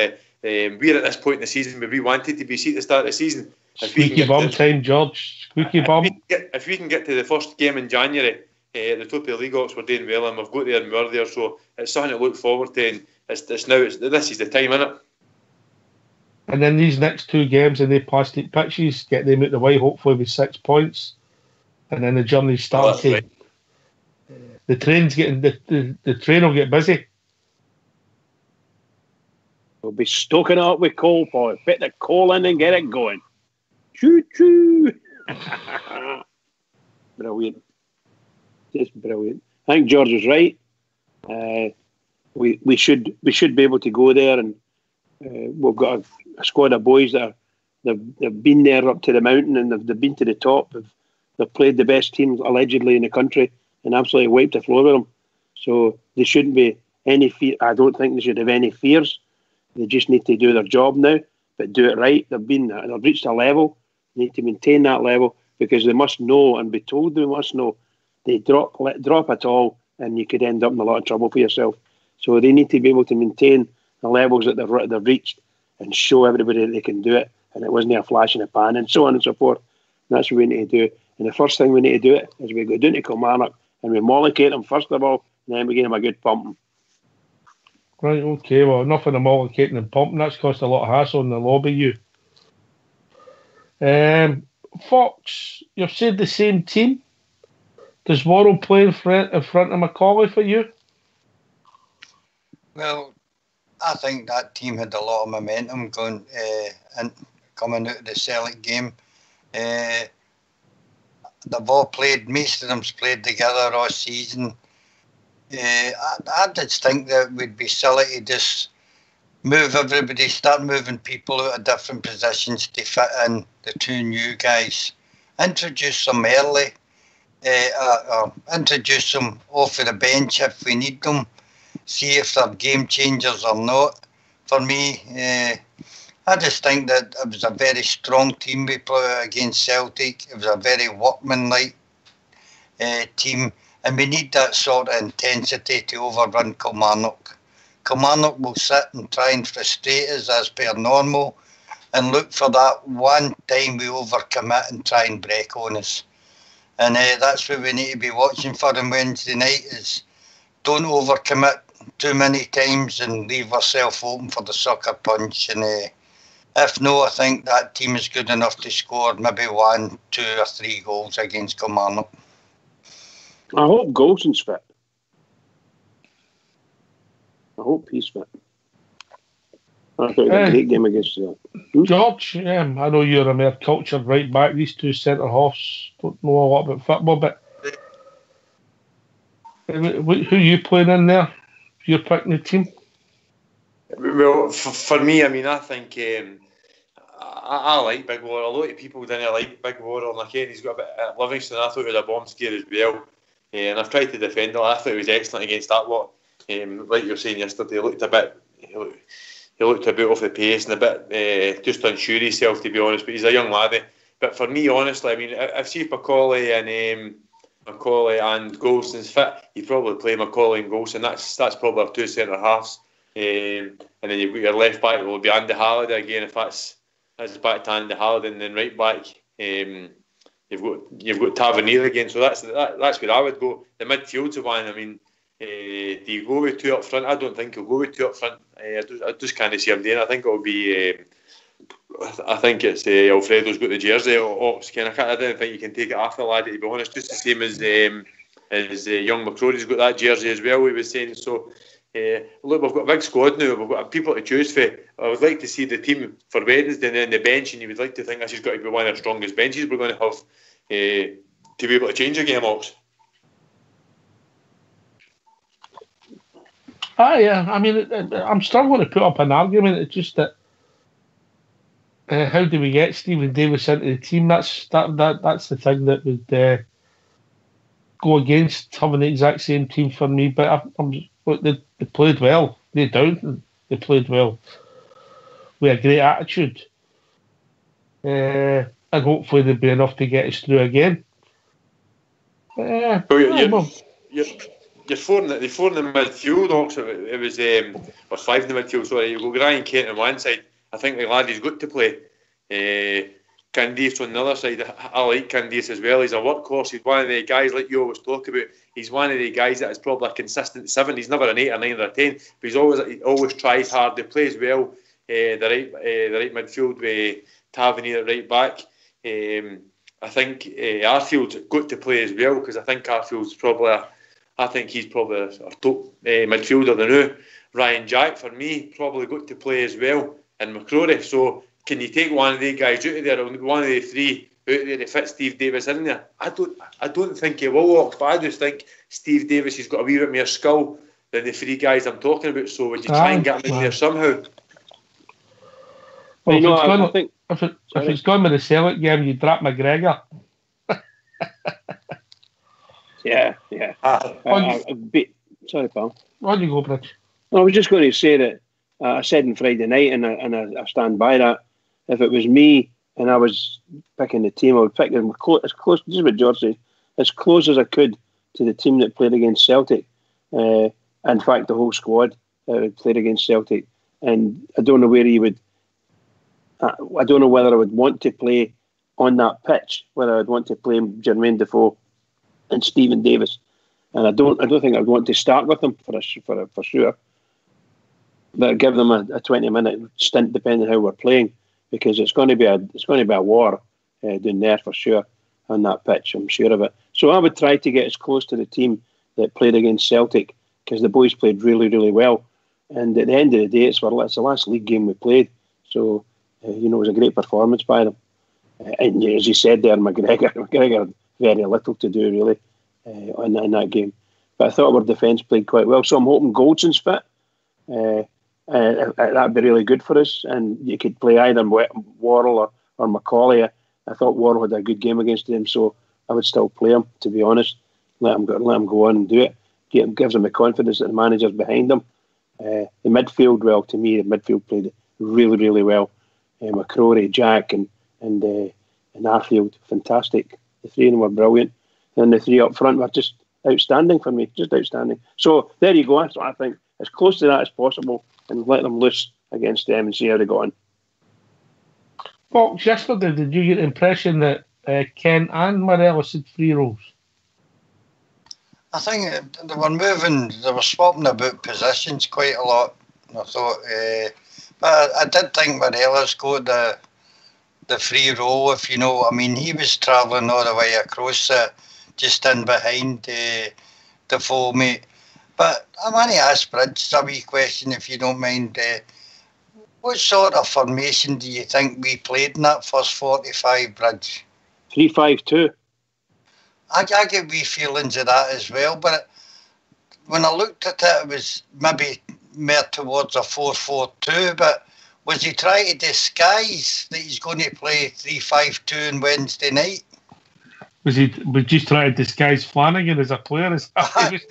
we're at this point in the season where we wanted to be at the start of the season. Squeaky bum time, George. Squeaky bum. If we can get to the first game in January, at the top of the league, we're doing well, and we've got there and we're there. So it's something to look forward to. And this is the time, isn't it? And then these next 2 games in the plastic pitches, get them out the way, hopefully with 6 points. And then the journey starts. Right. The train's getting the train will get busy. We'll be stoking it up with coal, Paul. Fit the coal in and get it going. Choo choo. Brilliant. Just brilliant. I think George is right. We should be able to go there, and we've got a squad of boys that they've been there up to the mountain, and they've been to the top. They've played the best teams allegedly in the country and absolutely wiped the floor with them. So there shouldn't be any fear. I don't think they should have any fears. They just need to do their job now, but do it right. They've reached a level. They need to maintain that level, because they must know and be told they must know. They drop at all, and you could end up in a lot of trouble for yourself. So they need to be able to maintain the levels that they've reached and show everybody that they can do it. And it wasn't a flash in the pan, and so on and so forth. And that's what we need to do. And the first thing we need to do it is we go down to Kilmarnock and we mollocate them first of all, and then we give them a good pumping. Right, okay, well, enough of the mollicating and pumping. That's cost a lot of hassle in the lobby, you. Fox, you've said the same team. Does Worrell play in front of Macaulay for you? Well, I think that team had a lot of momentum going and coming out of the Celtic game. They've all played, most of them's played together all season. I just think that it would be silly to just move everybody, start moving people out of different positions to fit in the 2 new guys. Introduce them early, introduce them off of the bench if we need them, see if they're game changers or not. For me, I just think that it was a very strong team we played against Celtic. It was a very workmanlike team, and we need that sort of intensity to overrun Kilmarnock. Kilmarnock will sit and try and frustrate us as per normal, and look for that one time we overcommit and try and break on us. And that's what we need to be watching for on Wednesday night, is don't overcommit too many times and leave ourselves open for the sucker punch. And if no, I think that team is good enough to score maybe 1, 2 or 3 goals against Kilmarnock. I hope Golson's fit. I hope he's fit. I thought it was a great game against that. George, I know you're a more cultured right back. These 2 centre halves don't know a lot about football, but who are you playing in there? You're picking the team? Well, for me, I mean, I think I like Big War. A lot of people didn't like Big War. Like, he's got a bit at Livingston. I thought it was a bomb scare as well. And I've tried to defend it. I thought it was excellent against that lot. Like you were saying yesterday, he looked a bit off the pace and a bit just unsure himself, to be honest. But he's a young laddie. But for me, honestly, I mean, if see Macaulay and Golson's fit, he'd probably play Macaulay and Golson. That's probably our 2 centre halves. And then you've got your left back will be Andy Halliday again, if that's back to Andy Halliday, and then right back you've got Tavernier again. So that's where I would go. The midfield's the one. I mean, do you go with 2 up front? I don't think he'll go with 2 up front. I just can't see him doing. I think it'll be. I think it's Alfredo's got the jersey. I don't think you can take it off the lad, to be honest. Just the same as young McCrory's got that jersey as well. We were saying so. Look, we've got a big squad now. We've got people to choose for. I would like to see the team for Wednesday and then the bench, and you would like to think this has got to be one of the strongest benches we're going to have to be able to change a game, Ox. Yeah. I mean, I'm struggling to put up an argument. It's just that how do we get Stephen Davis into the team? That's the thing that would go against having the exact same team for me. But they played well. They played well with a great attitude, and hopefully there'll be enough to get us through again. You're four in the midfield, Oxford. It was or five in the midfield. Sorry, you got Ryan Kent on one side. I think the lad he's got to play. Candice on the other side. I like Candice as well. He's a workhorse. He's one of the guys like you always talk about. He's one of the guys that is probably a consistent 7. He's never an 8 or 9 or a 10, but he always tries hard. He plays well. The right midfield with Tavernier at right back. I think Arfield's got to play as well, because I think Arfield's probably he's probably our top midfielder now. Ryan Jack for me probably got to play as well, and McCrory. So can you take one of the guys out of there, or one of the three out there to fit Steve Davis in there? I don't think he will walk, but I just think Steve Davis has got a wee bit more skill than the 3 guys I'm talking about. So would you try and get him in there somehow? Well, I think if it's gone with the Celtic game, you drop McGregor. Yeah. Sorry, pal. On you go, Bridge. I was just going to say that I said on Friday night, and I stand by that. If it was me and I was picking the team, I would pick them as close. This is what George said, as close as I could to the team that played against Celtic. In fact, the whole squad played against Celtic, and I don't know where he would. I don't know whether I would want to play on that pitch, whether I'd want to play Jermaine Defoe and Stephen Davis, and I don't think I'd want to start with them for sure. But give them a 20-minute stint, depending on how we're playing, because it's going to be a war down there for sure on that pitch. I'm sure of it. So I would try to get as close to the team that played against Celtic, because the boys played really, really well. And at the end of the day, it's the last league game we played. So, it was a great performance by them. And as you said there, McGregor had very little to do, really, in that game. But I thought our defence played quite well. So I'm hoping Goldson's fit. That'd be really good for us. And you could play either Worrell or Macaulay. I thought Worrell had a good game against him, so I would still play him, to be honest. Let him go on and do it. Gives him the confidence that the manager's behind him. The midfield, well, to me, the midfield played really, really well. McCrory, Jack, and Arfield, fantastic. The 3 of them were brilliant, and the 3 up front were just outstanding for me, just outstanding. So there you go. That's what I think, as close to that as possible, and let them loose against them and see how they got on. Well, yesterday, did you get the impression that Ken and Morelos had 3 roles? I think they were swapping about positions quite a lot. I thought, but I did think Morelos got the free role, if you know what I mean. He was travelling all the way across, just in behind the full mate. But I want to ask Bridge a wee question, if you don't mind. What sort of formation do you think we played in that first 45, Bridge? 3-5-2. I get wee feelings of that as well, but when I looked at it, it was maybe more towards a 4-4-2, but was he trying to disguise that he's going to play 3-5-2 on Wednesday night? Was he just trying to disguise Flanagan as a player?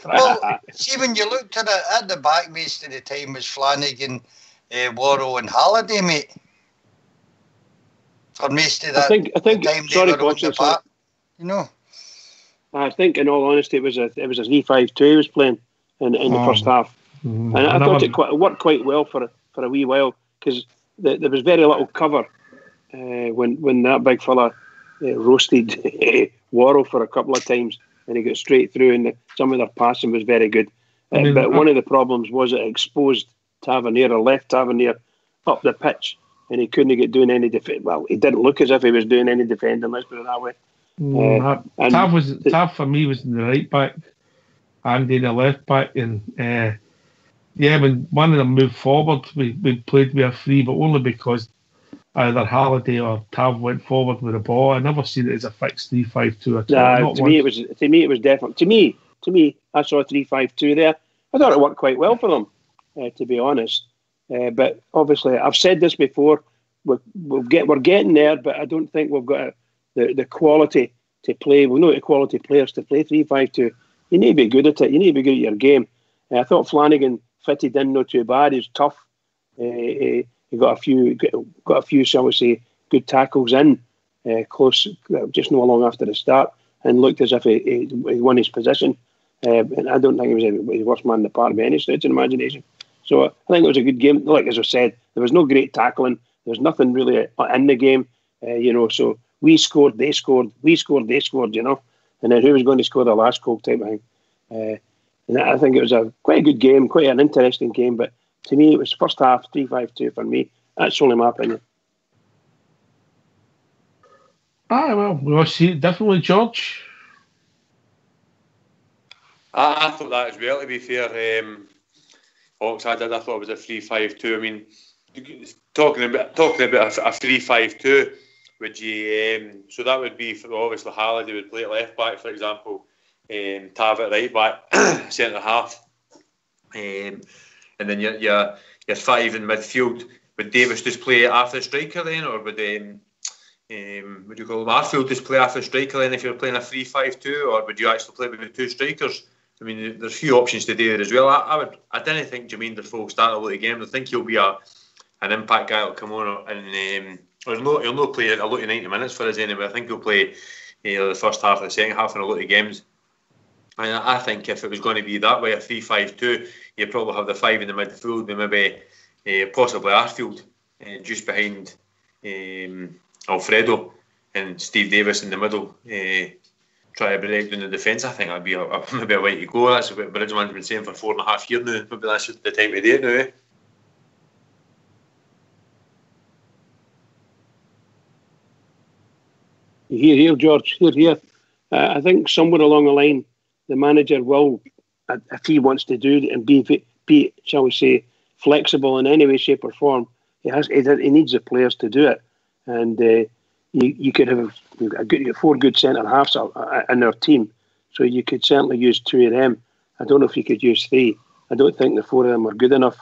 Well, see, when you looked at it, at the back most of the time was Flanagan, Worrell and Halliday, mate. For most of that I think time sorry, they were on the back, you know. I think, in all honesty, it was a 3-5-2 he was playing in the first half, and I thought it worked quite well for a wee while, because there was very little cover when that big fella roasted Worrell for a couple of times, and he got straight through, and some of their passing was very good. But one of the problems was it exposed Tavernier, or left Tavernier up the pitch, and he couldn't get doing any defence. Well, he didn't look as if he was doing any defending, let's put it that way. Tav for me was in the right back, Andy the left back, and when one of them moved forward, we played with a 3, but only because either Halliday or Tav went forward with the ball. I never seen it as a fixed 3-5-2 at all. To me, it was definitely. To me, I saw a 3-5-2 there. I thought it worked quite well for them, to be honest. But obviously, I've said this before. we're getting there, but I don't think we've got the quality to play. We know the quality players to play 3-5-2. You need to be good at it. You need to be good at your game. I thought Flanagan fitted in not too bad. He's tough. He got a few, shall we say, good tackles in close, just not long after the start, and looked as if he won his position. And I don't think he was the worst man in the park by any stretch of imagination. So I think it was a good game. Like as I said, there was no great tackling. There was nothing really in the game, So we scored, they scored, we scored, they scored, And then who was going to score the last goal type of thing? And I think it was quite a good game, quite an interesting game. But to me, it was first half 3-5-2 for me. That's only my opinion. Well, we'll see it differently, George. I thought that as well, to be fair. Hawks, I thought it was a 3-5-2. I mean, talking about a 3-5-2, would you? So that would be for obviously Halliday would play at left back, for example, Tav at right back, centre half, and then your five in midfield. Would Davis just play after the striker then, or would would you call him Arfield just play after the striker then if you're playing a 3-5-2, or would you actually play with the two strikers? I mean, there's a few options to do there as well. I didn't think Jermaine Defoe will start a lot of games. I think he'll be an impact guy that'll come on and he'll not play a lot of 90 minutes for us anyway. I think he'll play the first half and the second half in a lot of games. And I think if it was going to be that way, a 3-5-2, you'd probably have the five in the midfield with maybe possibly Arfield just behind Alfredo and Steve Davis in the middle. Try to break down the defence. I think that'd be maybe a way to go. That's what Bridgman's been saying for 4.5 years now. Maybe that's the time to do it now. Here, George. Here. I think somewhere along the line, the manager will, if he wants to do it and be, shall we say, flexible in any way, shape or form, he needs the players to do it. And you could have four good centre halves in our team, so you could certainly use two of them. I don't know if you could use three. I don't think the four of them are good enough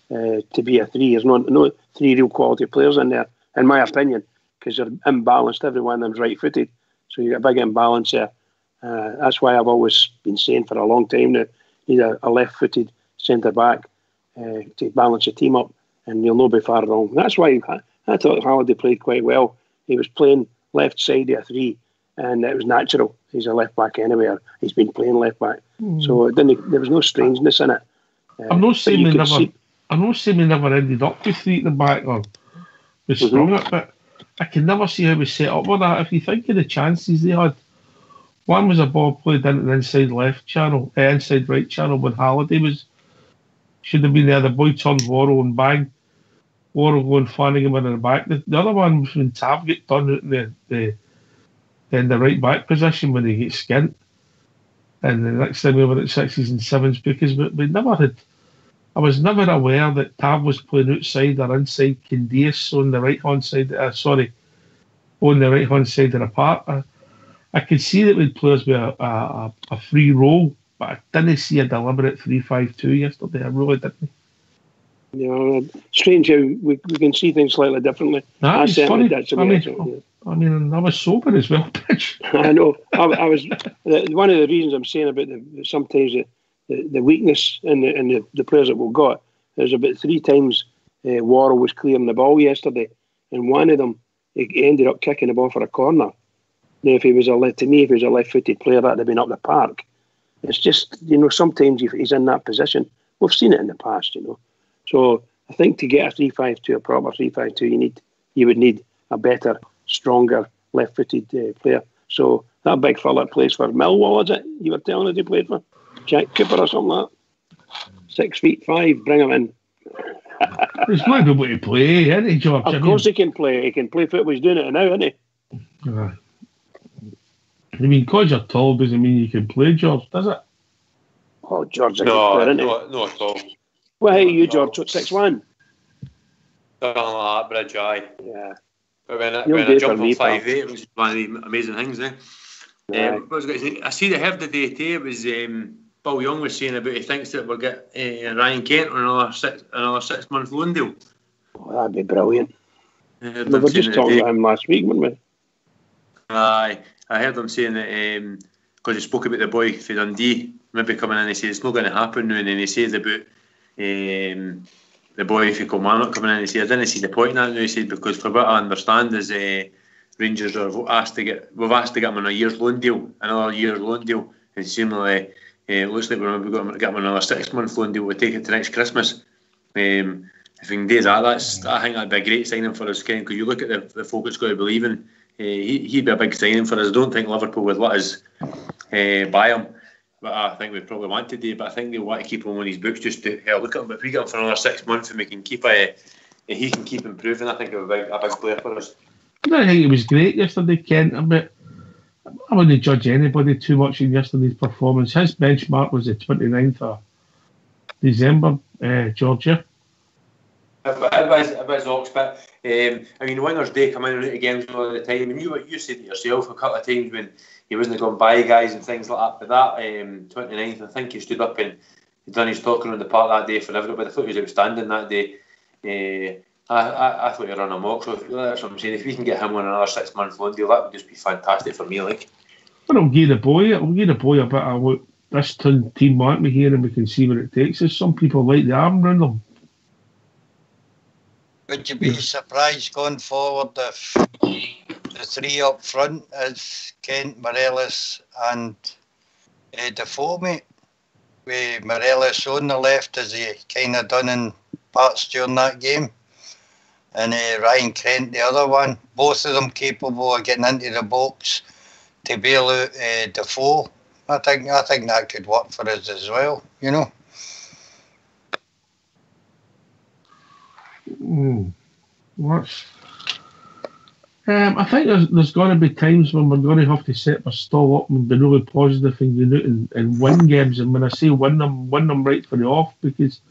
to be a three. There's no three real quality players in there, in my opinion, because they're imbalanced. Every one of them's right-footed, so you got a big imbalance there. That's why I've always been saying for a long time now, you need a left-footed centre back to balance the team up, and you'll not be far wrong. That's why I thought Halliday played quite well. He was playing left side of a three, and it was natural. He's a left back anyway. He's been playing left back, so there was no strangeness in it. I'm not saying we never ended up with three at the back or we sprung it, but I can never see how we set up with that. If you think of the chances they had, one was a ball played into the inside right channel when Halliday should have been there. The boy turned Worrell and bang. Worrell going Flanagan in the back. The other one was when Tav get done in the right back position when he gets skint. And the next time we were at sixes and sevens because we never had. I was never aware that Tav was playing outside or inside Candias on the right hand side. On the right hand side of the park. I could see that we'd players with a free role, but I didn't see a deliberate 3-5-2 yesterday. I really didn't. Strange how we can see things slightly differently. It's funny. I mean, I was sober as well, Pitch. I know. I was. One of the reasons I'm saying about sometimes the weakness in the players that we've got is about 3 times Worrell was clearing the ball yesterday, and one of them he ended up kicking the ball for a corner. Now, if he was a left-footed player, that'd have been up the park. It's just sometimes he's in that position. We've seen it in the past, So I think to get a 3-5-2, a proper 3-5-2, you would need a better, stronger left-footed player. So that big fella plays for Millwall, is it? You were telling us he played for Jack Cooper or something like that. 6'5", bring him in. He's going to be able to play, isn't he, George? Of course he can play. He can play football. He's doing it now, isn't he? I mean, because you're tall doesn't mean you can play, George, does it? Oh, George, no, at all. Well, hey, you, George, 6'1"? Something like that, Bridge, aye. Yeah. But when I jumped on 5'8", it was one of the amazing things, eh? I see the heard the day today, it was Paul Young was saying about he thinks that we'll get Ryan Kent on another 6 month loan deal. Oh, that'd be brilliant. heard We them were saying just that talking they- about him last week, weren't we? Aye, I heard them saying that because he spoke about the boy for Dundee maybe coming in, he said it's not going to happen now, and then he says about the boy for Kilmarnock coming in, he said I didn't see the point in that now, he said, because for what I understand is Rangers we've asked to get him on a year's loan deal, another year's loan deal, and seemingly it looks like we're maybe going to get him another 6-month loan deal. We'll take it to next Christmas. If we can do that, I think that'd be a great signing for us, Ken, because you look at the folk that's got to be leaving. He'd be a big signing for us. I don't think Liverpool would let us buy him, but I think we probably want to do. But I think they want to keep him on his books just to look at him. But if we get him for another 6 months and we can keep he can keep improving, I think he'll be a big player for us. I think it was great yesterday, Kent. But I wouldn't judge anybody too much in yesterday's performance. His benchmark was the 29th of December, Georgia. It was Ox, but I mean, Winner's Day come in and out of games all the time, and you said it yourself a couple of times when he wasn't going by guys and things like that. But that 29th, I think he stood up and he done his talking on the park that day for everybody. I thought he was outstanding that day. I thought he ran amok. So that's what I'm saying. If we can get him on another 6-month loan deal, that would just be fantastic for me. Like, But I'll give the boy a bit of what this team want me here, and we can see where it takes us. Some people like the arm round them. Would you be surprised going forward if the three up front is Kent, Morelos and Defoe, mate? With Morelos on the left, as he kind of done in parts during that game, and Ryan Kent the other one. Both of them capable of getting into the box to bail out Defoe. I think that could work for us as well, you know. I think there's going to be times when we're going to have to set our stall up and be really positive and win games. And when I say win them right for the off, because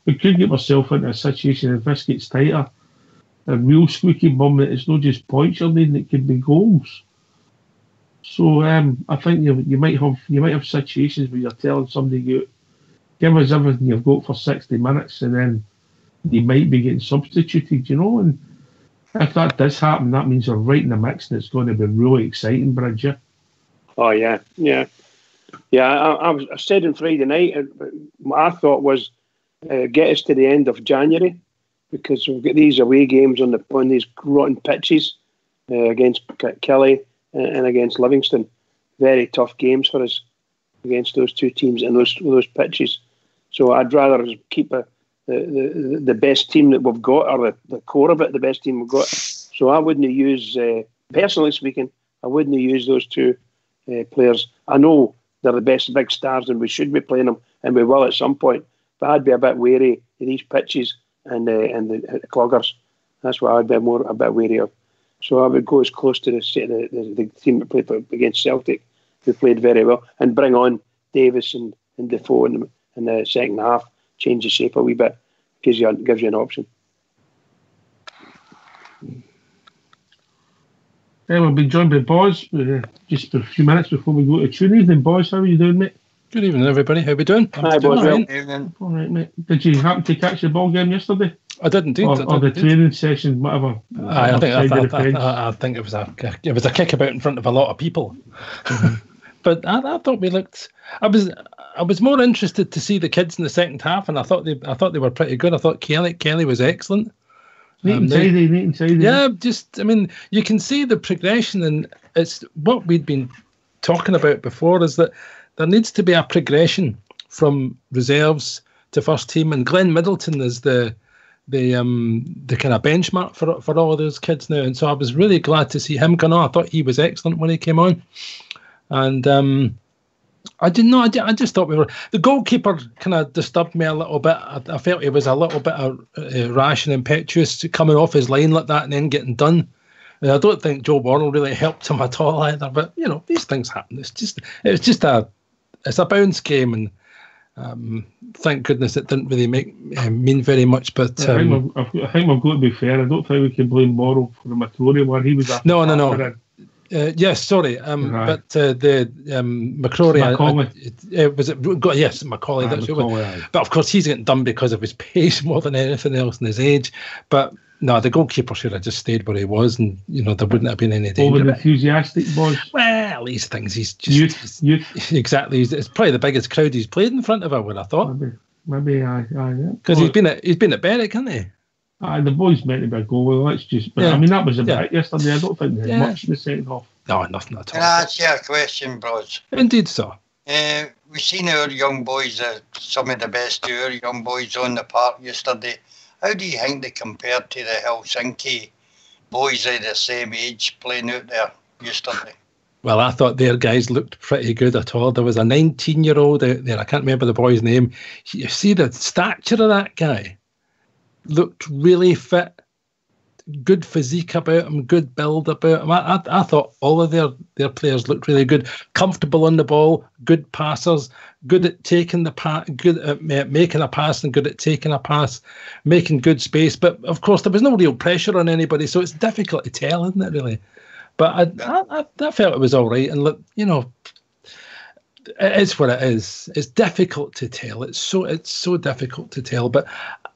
we could get ourselves into a situation if this gets tighter, a real squeaky bum that it's not just points you're needing, it could be goals. So I think you might have situations where you're telling somebody, give us everything you've got for 60 minutes, and then you might be getting substituted, you know. And if that does happen, that means you're right in the mix, and it's going to be really exciting, Bridget. Oh yeah. I said on Friday night, what I thought was get us to the end of January, because we've got these away games on these rotten pitches against Kelly and against Livingston. Very tough games for us against those two teams and those pitches. So I'd rather keep the best team that we've got, or the core of it, the best team we've got. So I wouldn't use, personally speaking, I wouldn't use those two players. I know they're the best big stars and we should be playing them, and we will at some point, but I'd be a bit wary of these pitches and the cloggers. That's what I'd be a bit wary of. So I would go as close to the team that played against Celtic, who played very well, and bring on Davis and Defoe in the second half, change the shape a wee bit, gives you an option. We'll be joined by Boz just for a few minutes before we go to tune. Evening, Boz. How are you doing, mate? Good evening, everybody. How are we doing? Hi, Boz. All right, mate. Did you happen to catch the ball game yesterday? I did indeed. Or the training session, whatever. I think it was a kickabout in front of a lot of people. Mm-hmm. But I thought we looked. I was more interested to see the kids in the second half, and I thought they were pretty good. I thought Kelly was excellent. Neat and tidy. Yeah, you can see the progression, and it's what we'd been talking about before, is that there needs to be a progression from reserves to first team, and Glenn Middleton is the kind of benchmark for all of those kids now. And so I was really glad to see him come on. I thought he was excellent when he came on. And I didn't know. I just thought the goalkeeper kind of disturbed me a little bit. I felt he was a little bit rash and impetuous coming off his line like that and then getting done. And I don't think Joe Worrell really helped him at all either. But these things happen. It's a bounce game, and thank goodness it didn't really mean very much. But I think we've got to be fair. I don't think we can blame Worrell for the McCrory one. He was no. Yes, sorry. But the McCrory, was it? Yes, Macaulay. But of course, he's getting done because of his pace more than anything else and his age. But No, the goalkeeper should have just stayed where he was, and there wouldn't have been any danger. Over enthusiastic, boys. Well, these things, he's just youth. Exactly. It's probably the biggest crowd he's played in front of, I would have thought. Maybe, aye. Because he's been at Berwick, hasn't he? Aye, the boys meant to be a goal. Let's just. But, I mean, that was about it yesterday. I don't think they had much in the second half. No, nothing at all. Can I ask you a question, bros? Indeed, sir. We've seen our young boys, some of the best of our young boys on the park yesterday. How do you think they compared to the Helsinki boys of the same age playing out there yesterday? Well, I thought their guys looked pretty good at all. There was a 19-year-old out there. I can't remember the boy's name. You see the stature of that guy. Looked really fit. Good physique about him, good build about him. I thought all of their players looked really good, comfortable on the ball, good passers, good at taking the pass, good at making a pass, and good at taking a pass, making good space. But of course, there was no real pressure on anybody, so it's difficult to tell, isn't it? Really, but I felt it was all right. And look, it's what it is. It's difficult to tell. It's so difficult to tell. But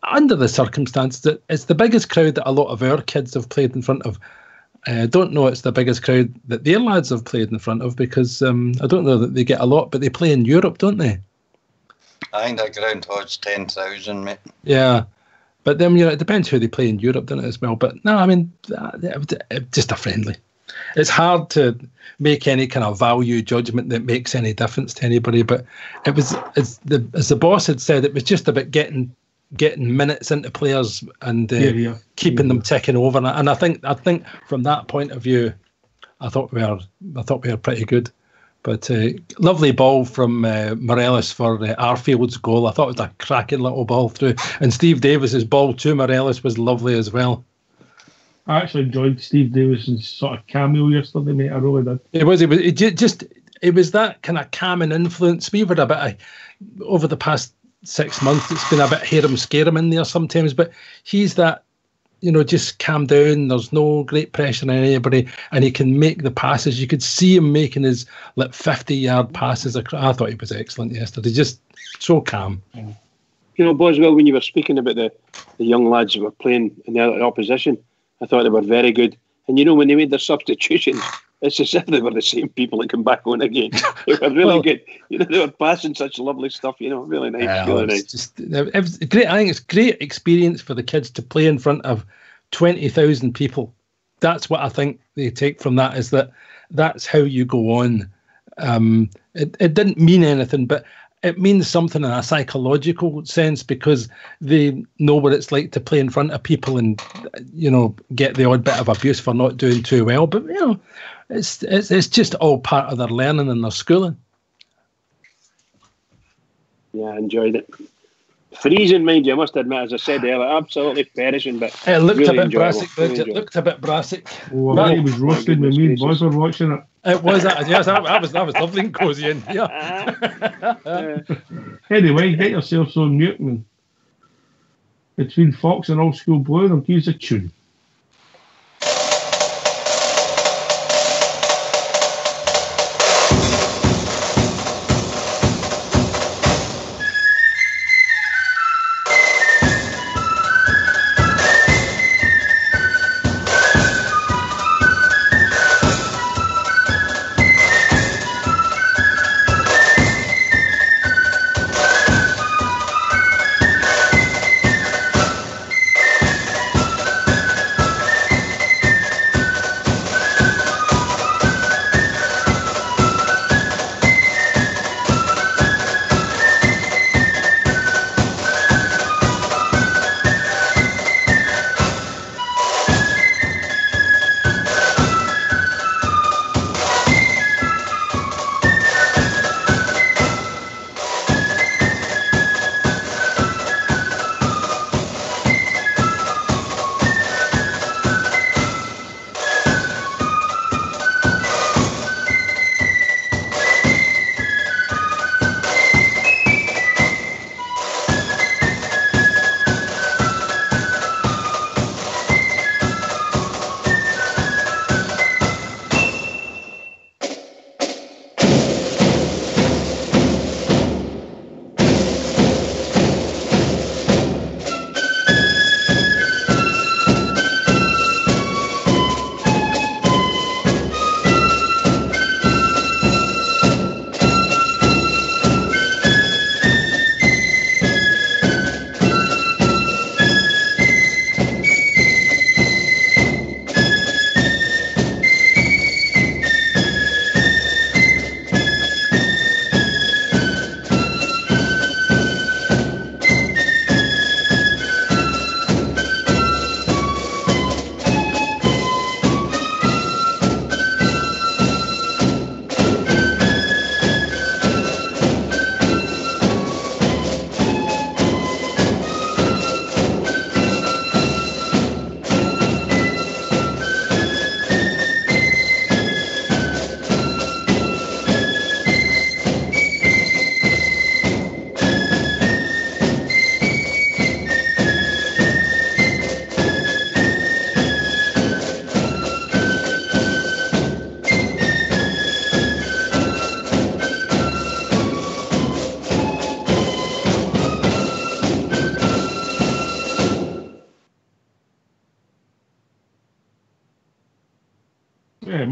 under the circumstances, it's the biggest crowd that a lot of our kids have played in front of. I don't know it's the biggest crowd that their lads have played in front of, because I don't know that they get a lot, but they play in Europe, don't they? I think the ground holds 10,000, mate. Yeah. But then, it depends who they play in Europe, doesn't it, as well? But no, I mean, just a friendly. It's hard to make any kind of value judgment that makes any difference to anybody, but it was, as the boss had said, it was just about getting minutes into players and keeping them ticking over. And I think from that point of view, I thought we were pretty good. But lovely ball from Morelos for Arfield's goal. I thought it was a cracking little ball through, and Steve Davis's ball to Morelos was lovely as well. I actually enjoyed Steve Davis's sort of cameo yesterday, mate. I really did. It was that kind of calming influence. We've had a bit over the past 6 months. It's been a bit harem scarum in there sometimes, but he's that, just calm down. There's no great pressure on anybody, and he can make the passes. You could see him making his 50-yard passes. I thought he was excellent yesterday. Just so calm. Boswell, when you were speaking about the young lads who were playing in the opposition, I thought they were very good. And when they made their substitutions, it's as if they were the same people that come back on again. They were really good. They were passing such lovely stuff. Really nice. Really nice. It was great. I think it's great experience for the kids to play in front of 20,000 people. That's what I think they take from that, is that's how you go on. It didn't mean anything, but it means something in a psychological sense, because they know what it's like to play in front of people and, get the odd bit of abuse for not doing too well. But, it's just all part of their learning and their schooling. Yeah, I enjoyed it. Freezing, mind you, I must admit, as I said earlier, absolutely perishing, but it looked really a bit brassic, really it looked a bit brassic. He was roasting when me and boys were watching it. It was, yes, I was lovely and cosy in here. Anyway, get yourselves on mute, man. Between Fox and Old School Blue, they'll use a tune.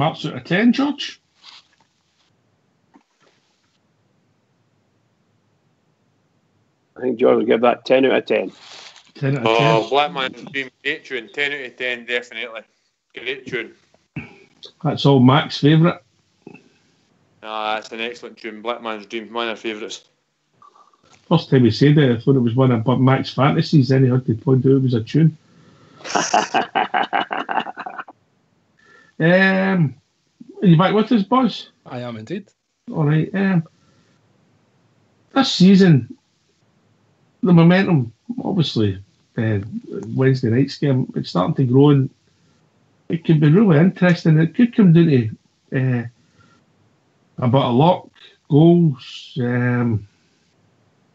marks out of 10, George? I think George will give that 10 out of 10. 10 out of 10. Oh, Blackman's Dream, great tune. 10 out of 10, definitely. Great tune. That's all Mac's favourite. That's an excellent tune. Blackman's Dream, one of our favourites. First time he said it, I thought it was one of Mac's fantasies, then he had to point out it was a tune. Are you back with us, boys? I am indeed. All right. This season, the momentum, obviously, Wednesday night's game, it's starting to grow, and it could be really interesting. It could come down to a bit of luck, goals, a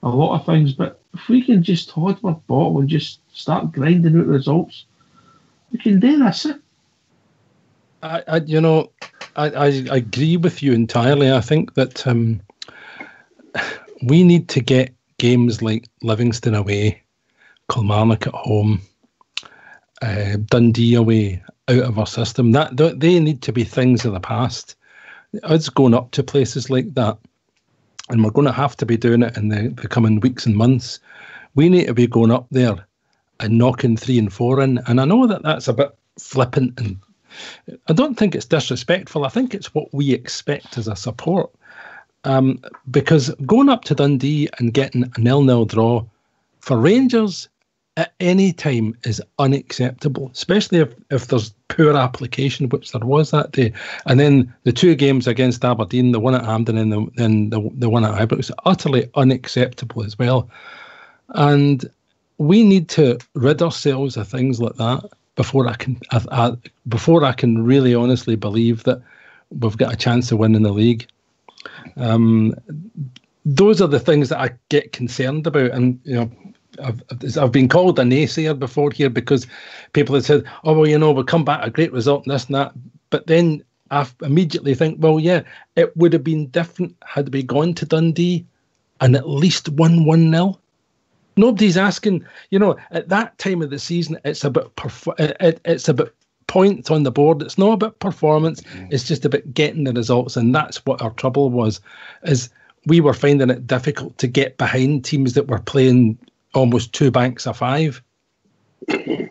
lot of things. But if we can just hold our bottle and just start grinding out results, we can do this. I agree with you entirely. I think that we need to get games like Livingston away, Kilmarnock at home, Dundee away out of our system. That they need to be things of the past. Us going up to places like that, and we're going to have to be doing it in the coming weeks and months. We need to be going up there and knocking 3 and 4 in. And I know that that's a bit flippant, and I don't think it's disrespectful. I think it's what we expect as a support. Because going up to Dundee and getting a 0-0 draw for Rangers at any time is unacceptable, especially if there's poor application, which there was that day. And then the 2 games against Aberdeen, the one at Hampden and then the one at Ibrox, utterly unacceptable as well. And we need to rid ourselves of things like that before I can really honestly believe that we've got a chance of winning the league. Those are the things that I get concerned about, and I've been called a naysayer before here because people have said, "Oh well, we'll come back a great result and this and that," but then I immediately think, well, yeah, it would have been different had we gone to Dundee and at least won 1-0. Nobody's asking, at that time of the season, it's about it's about points on the board. It's not about performance. It's just about getting the results, and that's what our trouble was. Is we were finding it difficult to get behind teams that were playing almost 2 banks of 5. Do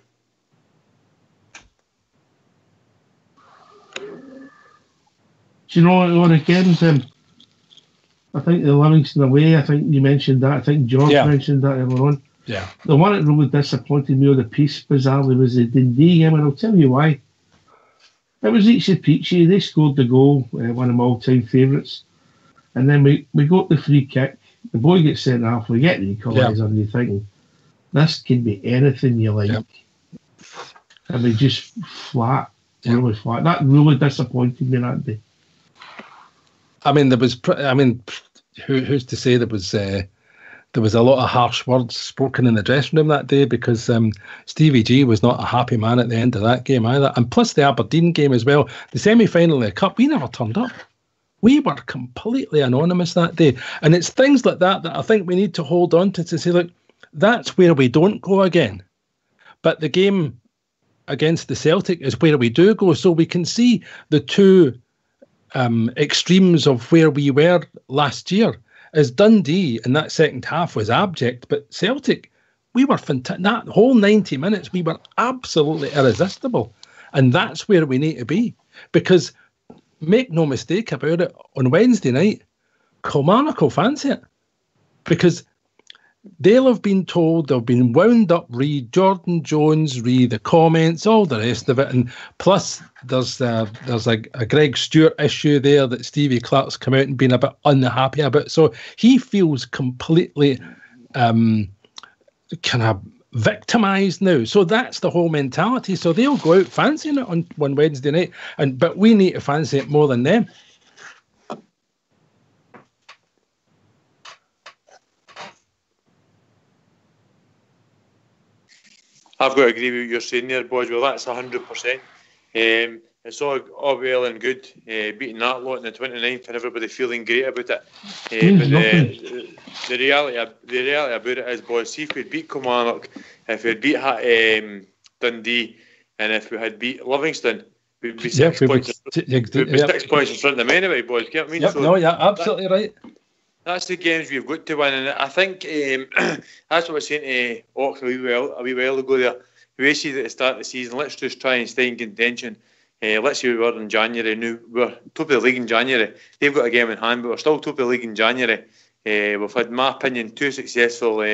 you know what, again, I think the Livingston away, I think you mentioned that. I think George mentioned that earlier on. Yeah. The one that really disappointed me of the piece, bizarrely, was the Dundee game, and I'll tell you why. It was Ichi Peachy. They scored the goal, one of my all-time favourites. And then we got the free kick. The boy gets sent off. We get the equaliser, and you're thinking, this can be anything you like. Yep. And they just flat, really flat. That really disappointed me that day. I mean, who's to say there was a lot of harsh words spoken in the dressing room that day, because Stevie G was not a happy man at the end of that game either. And plus the Aberdeen game as well, the semi-final of the Cup, we never turned up. We were completely anonymous that day. And it's things like that I think we need to hold on to say, look, that's where we don't go again. But the game against the Celtic is where we do go, so we can see the 2 extremes of where we were last year. As Dundee in that second half was abject, but Celtic, we were fantastic. That whole 90 minutes, we were absolutely irresistible. And that's where we need to be. Because, make no mistake about it, on Wednesday night, Kilmarnock will fancy it. Because they'll have been told, they've been wound up, Jordan Jones, the comments, all the rest of it. And plus, there's a Greg Stewart issue there that Stevie Clark's come out and been a bit unhappy about. So he feels completely kind of victimised now. So that's the whole mentality. So they'll go out fancying it on Wednesday night, but we need to fancy it more than them. I've got to agree with what you're saying there, boys. Well, that's 100%. It's all well and good beating that lot on the 29th and everybody feeling great about it. But the reality about it is, boys, see if we'd beat Kilmarnock, if we'd beat Dundee, and if we had beat Livingston, we'd be 6 points. We'd be 6 points in front of them anyway, boys. Get what I mean? Yep. So Absolutely right. That's the games we've got to win, and I think that's what I was saying to Ox a wee while ago there. We see at the start of the season, let's just try and stay in contention. Let's see, we were in January. Now we're top of the league in January. They've got a game in hand, but we're still top of the league in January. We've had, in my opinion, 2 successful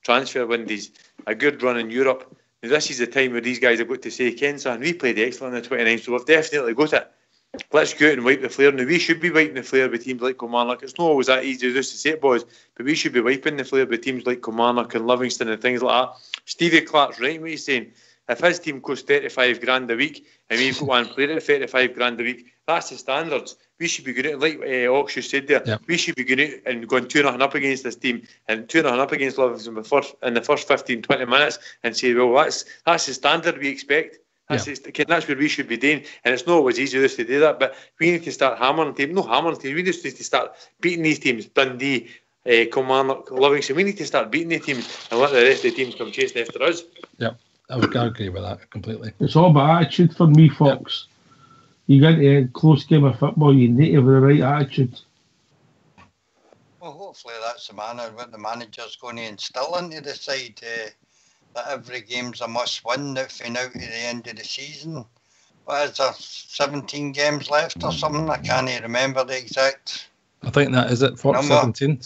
transfer windows, a good run in Europe. Now, this is the time where these guys have got to say, Ken, son, we played excellent in the 29th, so we've definitely got it. Let's go out and wipe the flare. Now, we should be wiping the flare with teams like Kilmarnock. It's not always that easy just to say it, boys, but we should be wiping the flare with teams like Kilmarnock and Livingston and things like that. Stevie Clark's right in what he's saying. If his team costs 35 grand a week and we've got one player at 35 grand a week, that's the standards. We should be going out, like Ox said there, we should be going out and going 2-0 up against this team and 2-0 up against Livingston in the first 15, 20 minutes and say, well, that's the standard we expect. That's where we should be doing. And it's not always easy just to do that, but we need to start hammering teams. No hammering teams, we just need to start beating these teams. Dundee, Kilmarnock, Livingston. We need to start beating the teams and let the rest of the teams come chasing after us. Yeah, I would agree with that completely. It's all about attitude for me, Fox. You get to a close game of football, you need to have the right attitude. Well, hopefully that's the manner what the manager's going to instill into the side, that every game's a must-win from now to the end of the season. What is there, 17 games left or something? I can't remember the exact. I think that is it, Fox, 17,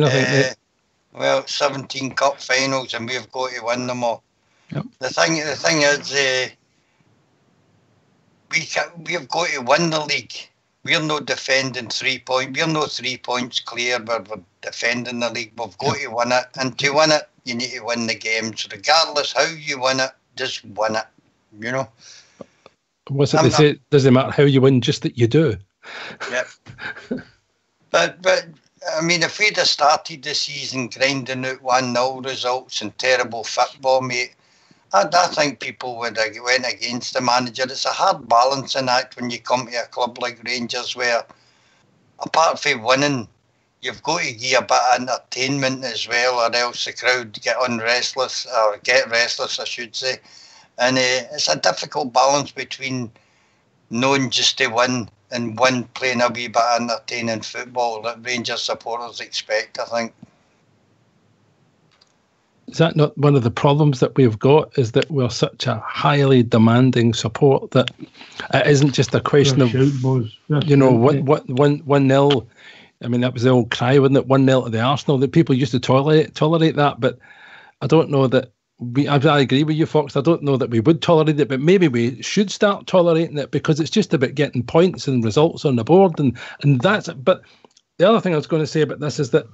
I think. Well, 17 cup finals and we've got to win them all. Yep. The thing is, we've got to win the league. We're not defending 3 points. We're not 3 points clear, but we're defending the league. We've got to win it. And to win it, you need to win the games. Regardless how you win it, just win it. You know? What's it they say? It doesn't matter how you win, just that you do. Yep. But I mean, if we'd have started the season grinding out 1-0 results and terrible football, mate, I think people would have went against the manager. It's a hard balancing act when you come to a club like Rangers where, apart from winning, you've got to give a bit of entertainment as well, or else the crowd get restless, I should say. And it's a difficult balance between knowing just to win and playing a wee bit of entertaining football that Rangers supporters expect, I think. Is that not one of the problems that we've got, is that we're such a highly demanding support that it isn't just a question of, 1-0. I mean, that was the old cry, wasn't it? 1-0 to the Arsenal, that people used to tolerate that, but I don't know that I agree with you, Fox. I don't know that we would tolerate it, but maybe we should start tolerating it because it's just about getting points and results on the board, and that's it. But the other thing I was going to say about this is that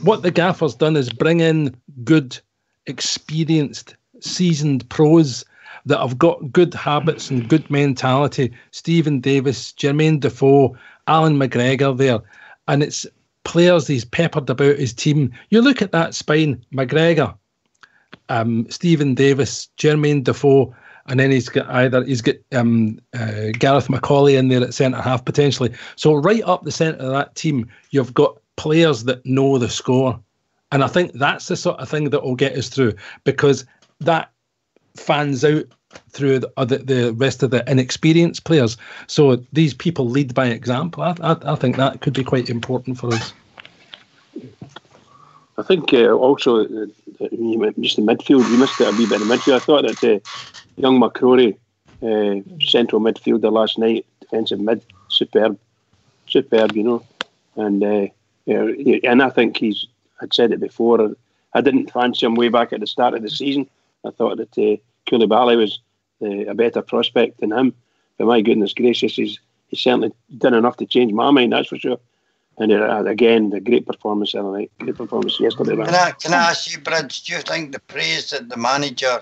what the gaffer's done is bring in good, experienced, seasoned pros that have got good habits and good mentality. Stephen Davis, Jermaine Defoe, Alan McGregor there, and it's players he's peppered about his team. You look at that spine: McGregor, Stephen Davis, Jermaine Defoe, and then he's got Gareth McCauley in there at centre half potentially. So right up the centre of that team, you've got players that know the score, and I think that's the sort of thing that will get us through, because that fans out through the rest of the inexperienced players. So these people lead by example. I think that could be quite important for us. I think also just the midfield, you missed it a wee bit in the midfield. I thought that young McCrory, central midfielder last night, defensive mid, superb, you know. And I think I'd said it before, I didn't fancy him way back at the start of the season. I thought that Koulibaly was a better prospect than him. But my goodness gracious, he's certainly done enough to change my mind, that's for sure. And again, the great performance the other night. Great performance yesterday. Can I ask you, Bridge, do you think the praise that the manager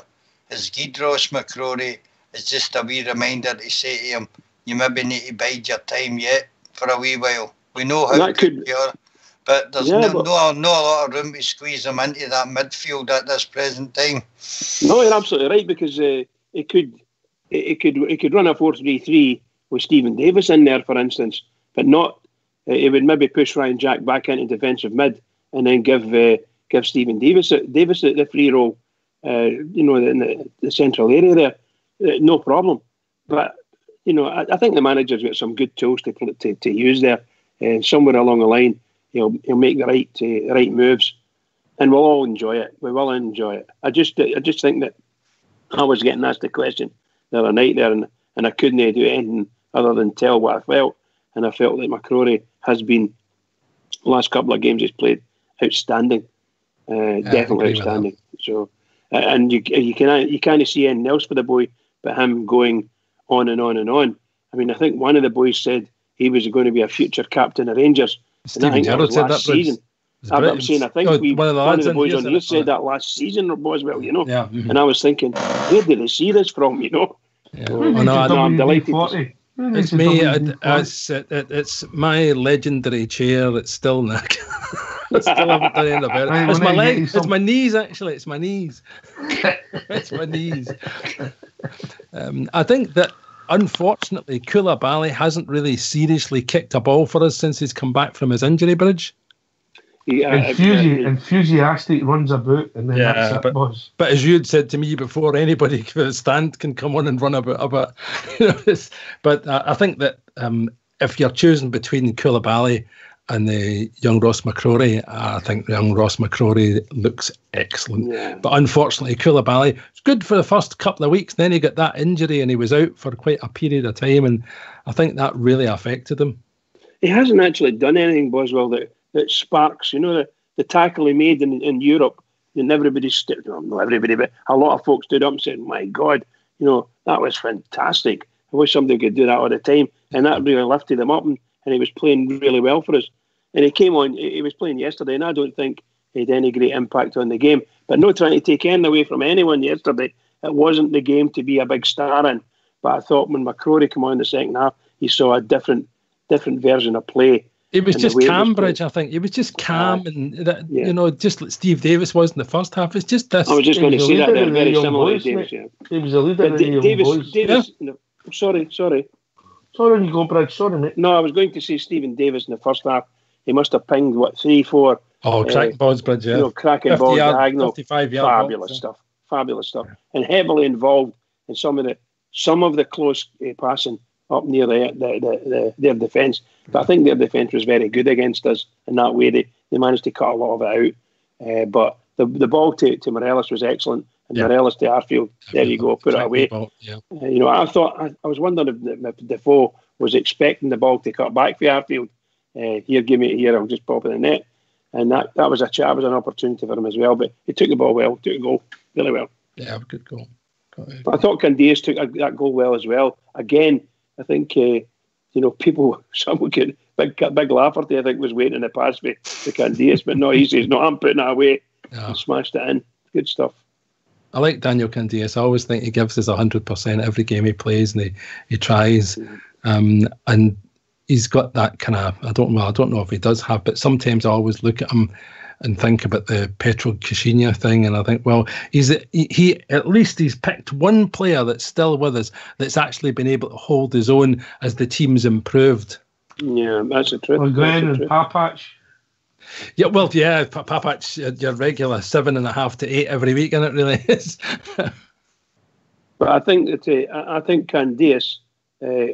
has given Ross McCrory is just a wee reminder to say to him, you maybe need to bide your time yet for a wee while? We know how good you are, but there's not a lot of room to squeeze him into that midfield at this present time. No, you're absolutely right, because it could run a 4-3-3 with Stephen Davis in there, for instance, but not. It would maybe push Ryan Jack back into defensive mid and then give Stephen Davis the free role, in the central area there. No problem. But I think the manager's got some good tools to use there. And somewhere along the line, he'll make the right moves, and we'll all enjoy it. We will enjoy it. I just think that I was getting asked the question the other night there, and I couldn't do anything other than tell what I felt. And I felt that McCrory has been, last couple of games he's played, outstanding. Definitely outstanding. So, and you can't see anything else for the boy but him going on and on and on. I mean, I think one of the boys said he was going to be a future captain of Rangers. Stephen Gerrard said that season. I'm saying, I think one of the boys on here said that last season as well, Yeah. Mm-hmm. And I was thinking, where did they see this from, Yeah. I'm delighted. It's me. It's my legendary chair. It's still Nick. I still haven't done anything about it. It's my legs. It's my knees. Actually, it's my knees. It's my knees. I think that unfortunately, Koulibaly hasn't really seriously kicked a ball for us since he's come back from his injury bridge. Enthusiastic runs about, and then that's it, boss. But as you had said to me before, anybody with a stand can come on and run about a bit. But I think that if you're choosing between Koulibaly and the young Ross McCrory, I think young Ross McCrory looks excellent. Yeah. But unfortunately, Koulibaly was good for the first couple of weeks. Then he got that injury and he was out for quite a period of time. And I think that really affected him. He hasn't actually done anything, Boswell, that sparks, the tackle he made in Europe, and everybody not everybody, but a lot of folks stood up and said, my God, that was fantastic. I wish somebody could do that all the time. And that really lifted him up, and he was playing really well for us. And he came on, he was playing yesterday, and I don't think he had any great impact on the game. But not trying to take anything away from anyone yesterday. It wasn't the game to be a big star in. But I thought when McCrory came on in the second half, he saw a different version of play. It was just Cambridge, I think. It was just calm, and that, just like Steve Davis was in the first half. It's just this. I was just going to say that they're very similar to Davis. Yeah. He was a leader in the young boys. Davis. Yeah. No, sorry. Sorry, you go, Brad. Sorry, mate. No, I was going to say Stephen Davis in the first half. He must have pinged 3-4. Oh, cracking balls, Bridge, yeah. Cracking balls, diagonal. 55-yard Fabulous stuff, and heavily involved in some of the close passing up near their defence. But I think their defence was very good against us in that way. They managed to cut a lot of it out. But the ball to Morelos was excellent. And Morelos to Arfield, there you go, put it away. I thought, I was wondering if Defoe was expecting the ball to cut back for Arfield. Give me it here, I'll just pop it in the net. And that was an opportunity for him as well. But he took the ball well, took a goal really well. Yeah, good goal. I thought Candias took that goal well as well. Again, I think someone could big Lafferty, I think, was waiting in the pass for Candias, but no, he says no, I'm putting it away. Yeah. And smashed it in. Good stuff. I like Daniel Candias. I always think he gives us 100% every game he plays, and he tries. And he's got that kind of, I don't know if he does have, but sometimes I always look at him and think about the Petro Kaczynski thing, and I think, well, he at least he's picked one player that's still with us that's actually been able to hold his own as the team's improved. Yeah, that's the truth. Well, Glenn and Papac. Yeah, well, yeah, Papac, your regular 7.5 to 8 every week, and it really is. But I think Candias,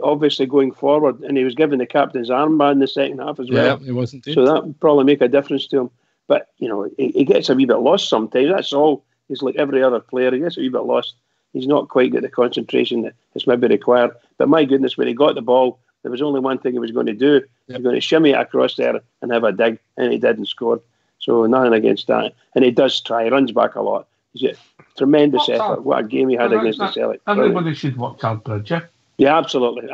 obviously going forward, and he was given the captain's armband in the second half as well. Yeah, he wasn't. So that would probably make a difference to him. But, he gets a wee bit lost sometimes. That's all. He's like every other player. He gets a wee bit lost. He's not quite got the concentration that's maybe required. But my goodness, when he got the ball, there was only one thing he was going to do. Yep. He was going to shimmy it across there and have a dig, and he did and scored. So nothing against that. And he does try. He runs back a lot. He's a tremendous effort. What a game he had against the Celtic. Everybody should work hard, Bridge, yeah? Yeah, absolutely.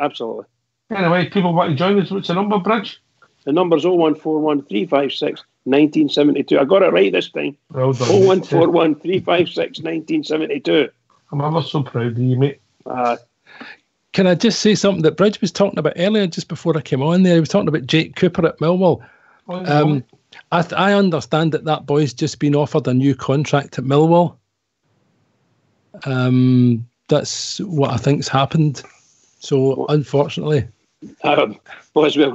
Anyway, people want to join us. What's the number, Bridge? The number's 0141 356 1972. I got it right this time. Well done. 0141 356 1972. I'm ever so proud of you, mate. Can I just say something that Bridge was talking about earlier, just before I came on there? He was talking about Jake Cooper at Millwall. I understand that boy's just been offered a new contract at Millwall. That's what I think's happened. So, unfortunately. Well,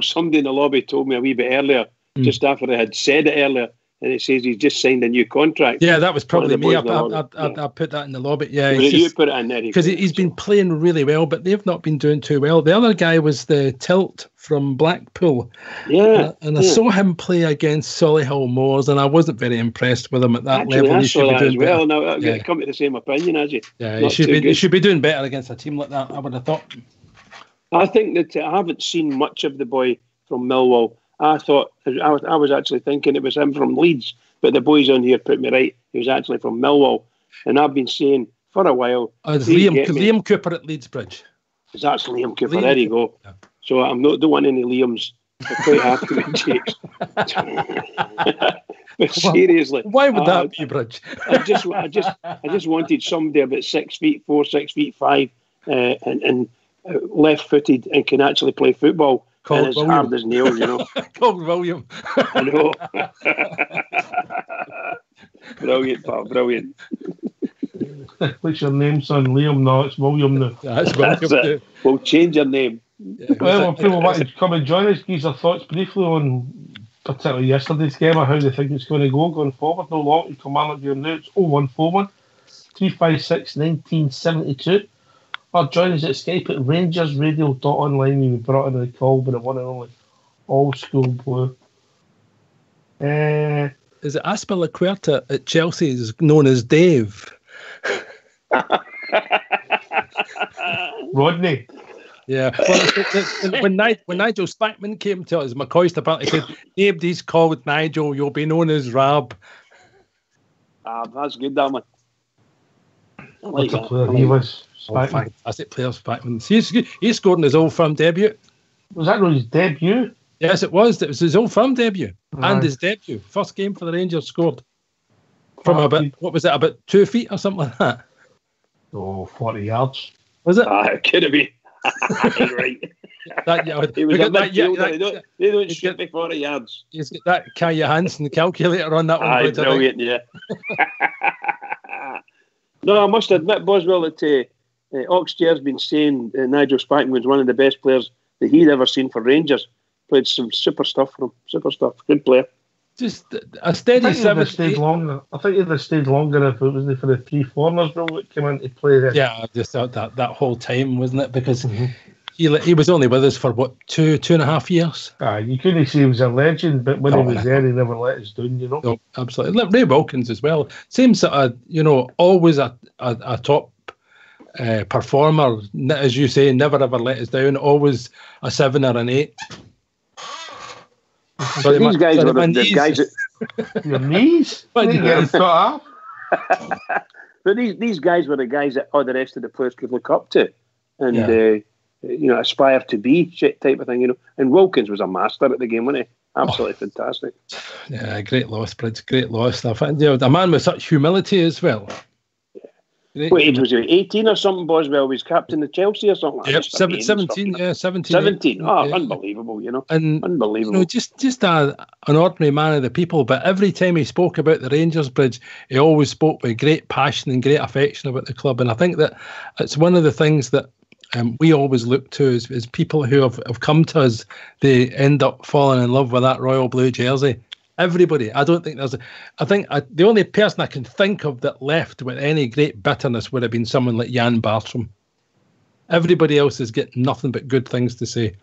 somebody in the lobby told me a wee bit earlier, just after I had said it earlier, and it says he's just signed a new contract. Yeah, that was probably me. I Yeah. put that in the lobby. Yeah, You put it in there because he's been playing really well, but they've not been doing too well. The other guy was the Tilt from Blackpool. Yeah, and I saw him play against Solihull Moors, and I wasn't very impressed with him at that level. I He should saw be that doing as well. better. Now I've got to come to the same opinion as you. Yeah, he should be doing better against a team like that, I would have thought. I think that I haven't seen much of the boy from Millwall. I thought I was actually thinking it was him from Leeds, but the boys on here put me right. He was actually from Millwall, and I've been saying for a while. It's Liam Cooper at Leedsbridge. That's Liam Cooper. There you go. Yeah. So I'm not the one any Liams. I quite happy with Jakes. But seriously, why would that be, Bridge? I just wanted somebody about 6'4", 6'5", and left-footed and can actually play football. And as hard as nails, you know. Called William. I know. Brilliant, pal, brilliant. What's your name, son? Liam? No, it's William now. That's William. We'll change your name. Yeah, well, people want to come and join us, give their thoughts briefly on particularly yesterday's game or how they think it's going to go going forward. No long to come on at your now. It's 0141 356 1972. Or join us at Skype at rangersradio.online. You'll be brought in the call by the one and only Old School Blue. Is it Aspilicueta at Chelsea is known as Dave? Rodney. Yeah. Well, when Nigel Spackman came to us, McCoist apparently said, nobody's called Nigel, you'll be known as Rab. That's good, that one. I like that. Player he was. Fantastic player, Spackman. He scored in his Old Firm debut. Was that not his debut? Yes, it was. It was his Old Firm debut and his debut. First game for the Rangers scored. From about 2 feet or something like that? Oh, 40 yards. Was it? It could have been. Right. They don't shoot me 40 yards. He's got that Kaya Hansen calculator on that one. Brilliant, yeah. No, I must admit, Boswell, that Oxchair's been saying Nigel Spackman was one of the best players that he'd ever seen for Rangers. Played some super stuff for him. Super stuff. Good player. Just a steady 7. I think he'd have stayed longer if it wasn't for the 3 foreigners rule that came into play there. Yeah, I just thought that whole time, wasn't it? Because he was only with us for, what, 2.5 years? You couldn't say he was a legend, but when he was there, he never let us down, you know? No, absolutely. Ray Wilkins as well. Same sort of, always a top performer, as you say, never ever let us down, always a 7 or an 8. Sorry, these guys were the guys that your knees. But these guys were the guys that all the rest of the players could look up to, and aspire to be, shit type of thing, you know. And Wilkins was a master at the game, wasn't he? Absolutely fantastic. Yeah, great loss, Bridge. Great loss. I find, a man with such humility as well. What age was he? 18 or something, Boswell? Was captain of Chelsea or something like that? 17, yeah, 17. 17. Oh, yeah. Unbelievable, And, unbelievable. Just an ordinary man of the people, but every time he spoke about the Rangers, Bridge, he always spoke with great passion and great affection about the club. And I think that it's one of the things that we always look to is people who have come to us, they end up falling in love with that royal blue jersey. Everybody. I don't think the only person I can think of that left with any great bitterness would have been someone like Jan Bartram. Everybody else has got nothing but good things to say.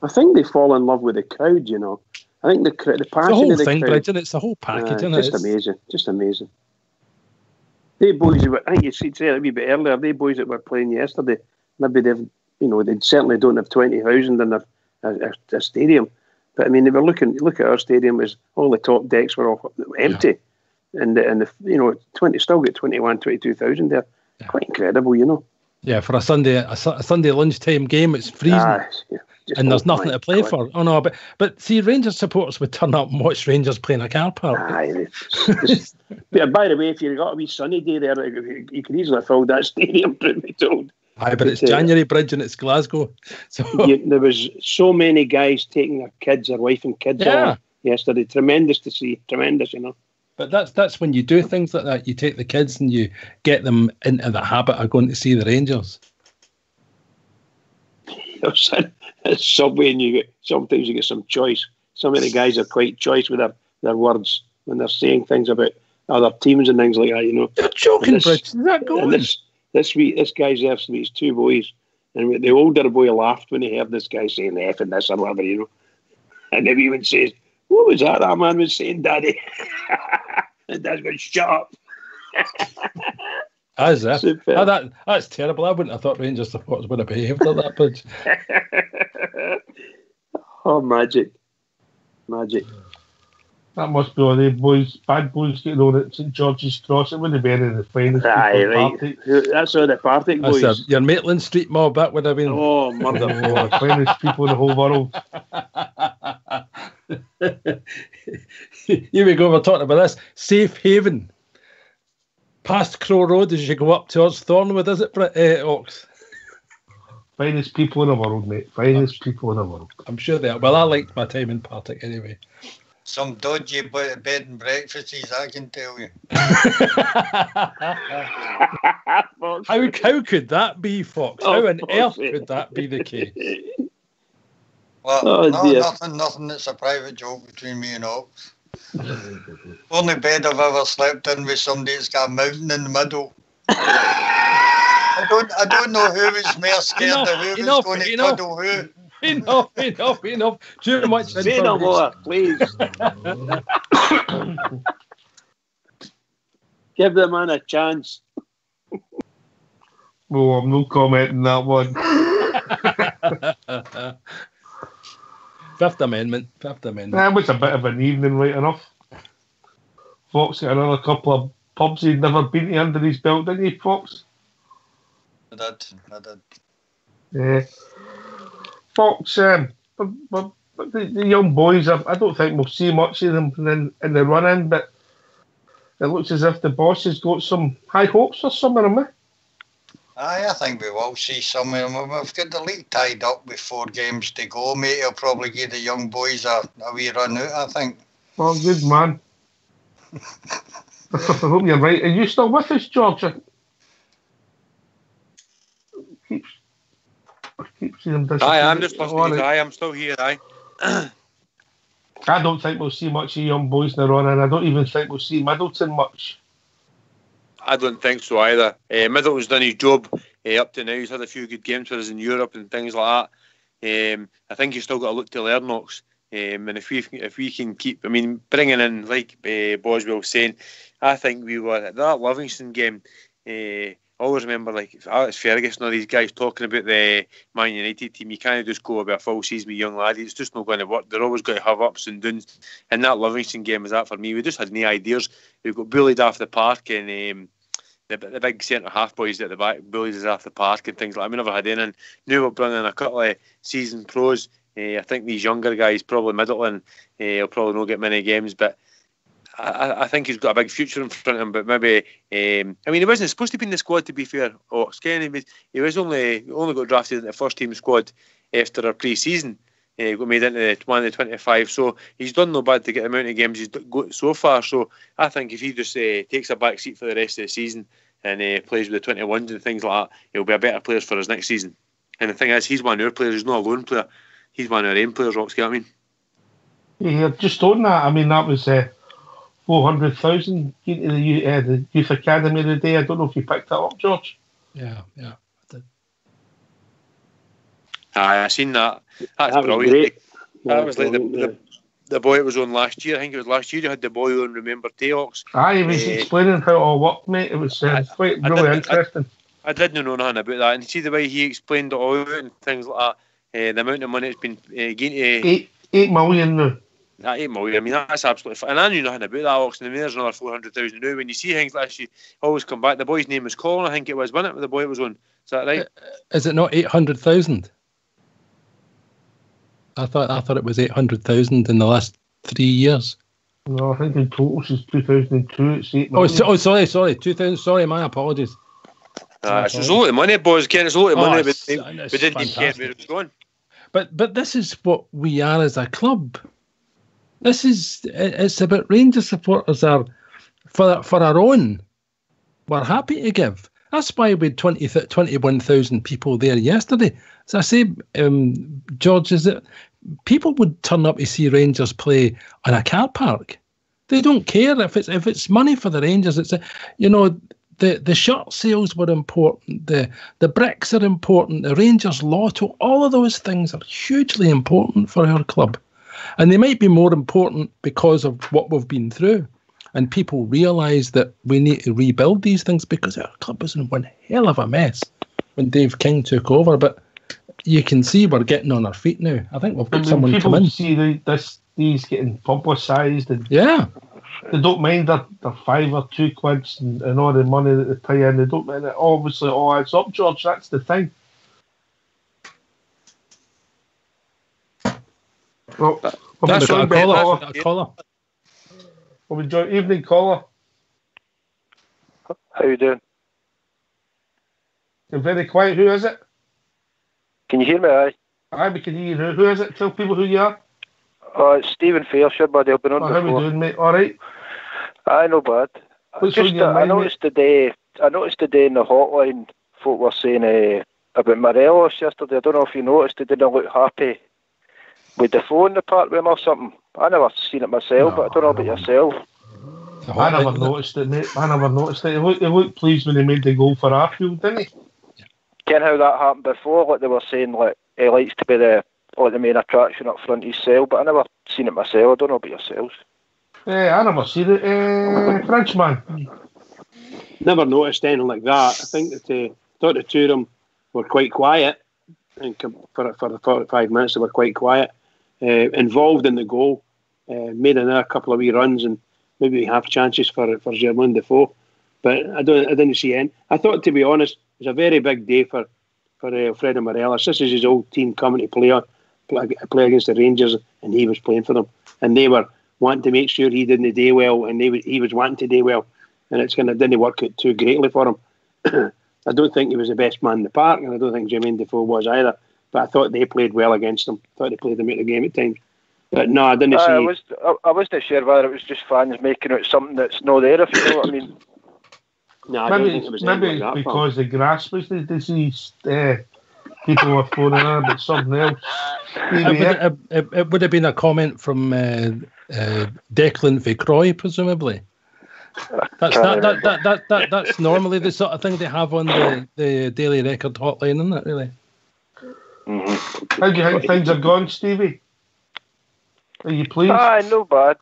I think they fall in love with the crowd, you know. I think the passion the whole of the thing, crowd. Bridge, and it's the whole package, isn't it? Just amazing. They boys who were, I think you said it a wee bit earlier, they boys that were playing yesterday, maybe they certainly don't have 20,000 in their stadium. But I mean, they were look at our stadium as all the top decks were all empty, and the 20 still get 21, 22,000 there. Yeah. Quite incredible, you know. Yeah, for a Sunday lunchtime game, it's freezing, and there's nothing to play for. Oh no, but see, Rangers supporters would turn up and watch Rangers playing a car park. Yeah, by the way, if you got a wee sunny day there, you could easily fill that stadium. Truth be told. Aye, but it's January, Bridge, and it's Glasgow. So there was so many guys taking their kids, their wife and kids on yesterday. Tremendous to see. Tremendous, you know. But that's when you do things like that. You take the kids and you get them into the habit of going to see the Rangers. It's Subway, and sometimes you get some choice. Some of the guys are quite choice with their words. when they're saying things about other teams and things like that, you know. You're joking, Bridge. Is that going? This week, this guy's there to meet his two boys, and the older boy laughed when he heard this guy saying F and this or whatever, you know. And then he even says, "What was that man was saying, Daddy?" And Dad's going, "Shut up." As if. That's terrible. I wouldn't have thought Rangers supporters would have behaved like that, Bridge. Oh, magic. That must be all the boys, bad boys getting on at St George's Cross. It wouldn't have been in the finest. Aye, right. That's all the Partick boys. That's your Maitland Street mob, that would have been. Oh, murder. The finest people in the whole world. Here we go, we're talking about this. Safe Haven. Past Crow Road as you go up towards Thornwood, is it, Ox? Finest people in the world, mate. Finest people in the world. I'm sure they are. Well, I liked my time in Partick anyway. Some dodgy bed and breakfasts, I can tell you. How could that be, Fox? How on earth could that be the case? Well, nothing that's a private joke between me and Ox. Only bed I've ever slept in with somebody that's got a mountain in the middle. I don't know who was more scared of who was going to cuddle who. Enough. Too much. Say no more, please. Give the man a chance. Oh, I'm no commenting that one. Fifth Amendment. That was a bit of an evening, right enough. Fox got another couple of pubs he'd never been to under his belt, didn't he, Fox? I did. Yeah. Fox, the young boys, I don't think we'll see much of them in the run-in, but it looks as if the boss has got some high hopes for some of them, eh? Aye, I think we will see some of them. We've got the league tied up with 4 games to go, mate. He'll probably give the young boys a wee run out, I think. Well, good man. I hope you're right. Are you still with us, George? Keep seeing him. Aye, I'm just listening. Aye, I'm still here. Aye. I don't think we'll see much of young boys in the run, and I don't even think we'll see Middleton much. I don't think so either. Middleton's done his job up to now. He's had a few good games for us in Europe and things like that. I think he's still got a look to learn, Knox. And if we can keep, bringing in, like Boswell was saying, I think we were at that Livingston game. I always remember, like, Alex Ferguson and all these guys talking about the Man United team. You can't just go about a full season with young lads. It's just not going to work. They're always going to have ups and downs. And that Livingston game was that for me. We just had no ideas. We got bullied off the park, and the big centre-half boys at the back bullied us off the park and things like that. We never had any. And now we're bringing a couple of seasoned pros. I think these younger guys, probably Middleton, will probably not get many games, but I think he's got a big future in front of him. But maybe, he wasn't supposed to be in the squad, to be fair. He was only got drafted in the first team squad after our pre-season. Got made into one of the 25, so he's done no bad to get the amount of games he's got so far. So I think if he just takes a back seat for the rest of the season and plays with the 21s and things like that, he'll be a better player for us next season. And the thing is, he's one of our players. He's not a lone player. He's one of our aim players, Rox, you know what I mean? Yeah, just on that, that was 400,000 into the Youth Academy the day. I don't know if you picked that up, George. Yeah, I did. I seen that. That's brilliant. Great. That was like the boy it was on last year. I think it was last year you had the boy on Remember Teox. Aye, he was explaining how it all worked, mate. It was quite really interesting. I didn't know nothing about that. And you see the way he explained it all out and things like that. The amount of money it's been gained to 8 million now. 8 million. That's absolutely fine. And I knew nothing about that, Oxen. There's another 400,000 now. When you see things like this, you always come back. The boy's name was Colin, I think it was, wasn't it? The boy it was on. Is that right? Is it not 800,000? I thought it was 800,000 in the last 3 years. No, I think in total since 2002 it's 8 million. Sorry, 2000. Sorry, my apologies. It's a lot of money, boys. Ken, it's a lot of money, but we didn't even care where it was going. But this is what we are as a club. It's about Rangers supporters are for our own. We're happy to give. That's why we had 21,000 people there yesterday. As I say, George, is that people would turn up to see Rangers play in a car park. They don't care if it's money for the Rangers. It's the shirt sales were important. The bricks are important. The Rangers lotto, all of those things are hugely important for our club, and they might be more important because of what we've been through. And people realise that we need to rebuild these things because our club was in one hell of a mess when Dave King took over. But you can see we're getting on our feet now. I think we've got someone come in. See these getting publicised, and they don't mind their £5 or £2 and all the money that they pay in. They don't mind it. Obviously, all adds up, George. That's the thing. Well, that's a caller. Well, enjoy evening, caller. How you doing? You're very quiet. Who is it? Can you hear me? Aye, we can hear you. Who is it? Tell people who you are. It's Stephen Fairshire, buddy. I've been on before. How are we doing, mate? All right. Aye, no bad. I noticed today in the hotline, folk were saying about Morelos yesterday. I don't know if you noticed. They didn't look happy with the phone in the park with him or something. I never seen it myself, but I don't know about yourself. I never noticed it, mate. I never noticed it. He looked pleased when he made the goal for Arfield, didn't he? Ken, how that happened before? Like they were saying, like he likes to be the main attraction up front of his cell, but I never seen it myself. I don't know about yourselves. I never seen it. Frenchman. Never noticed anything like that. I think that thought the two of them were quite quiet, and for the 45 minutes they were quite quiet. Involved in the goal, made another couple of wee runs, and maybe half chances for Jermaine Defoe. But I didn't see any. I thought, to be honest, it was a very big day for Alfredo Morelos. This is his old team coming to play against the Rangers, and he was playing for them, and they were wanting to make sure he didn't do well, and he was wanting to do well, and it's kind of didn't work out too greatly for him. I don't think he was the best man in the park, and I don't think Jermaine Defoe was either. But I thought they played well against them. I thought they played them out of the game at times. But no, I didn't see. I wasn't sure whether it was just fans making out something that's not there, if you know what I mean. No, I don't think it was maybe like that, because the grass was the disease. People were phoning in about something else. It would have been a comment from Declan Vicroy, presumably. That's normally the sort of thing they have on the Daily Record hotline, isn't it? Really. Mm-hmm. How do you think things are going, Stevie? Are you pleased? No bad.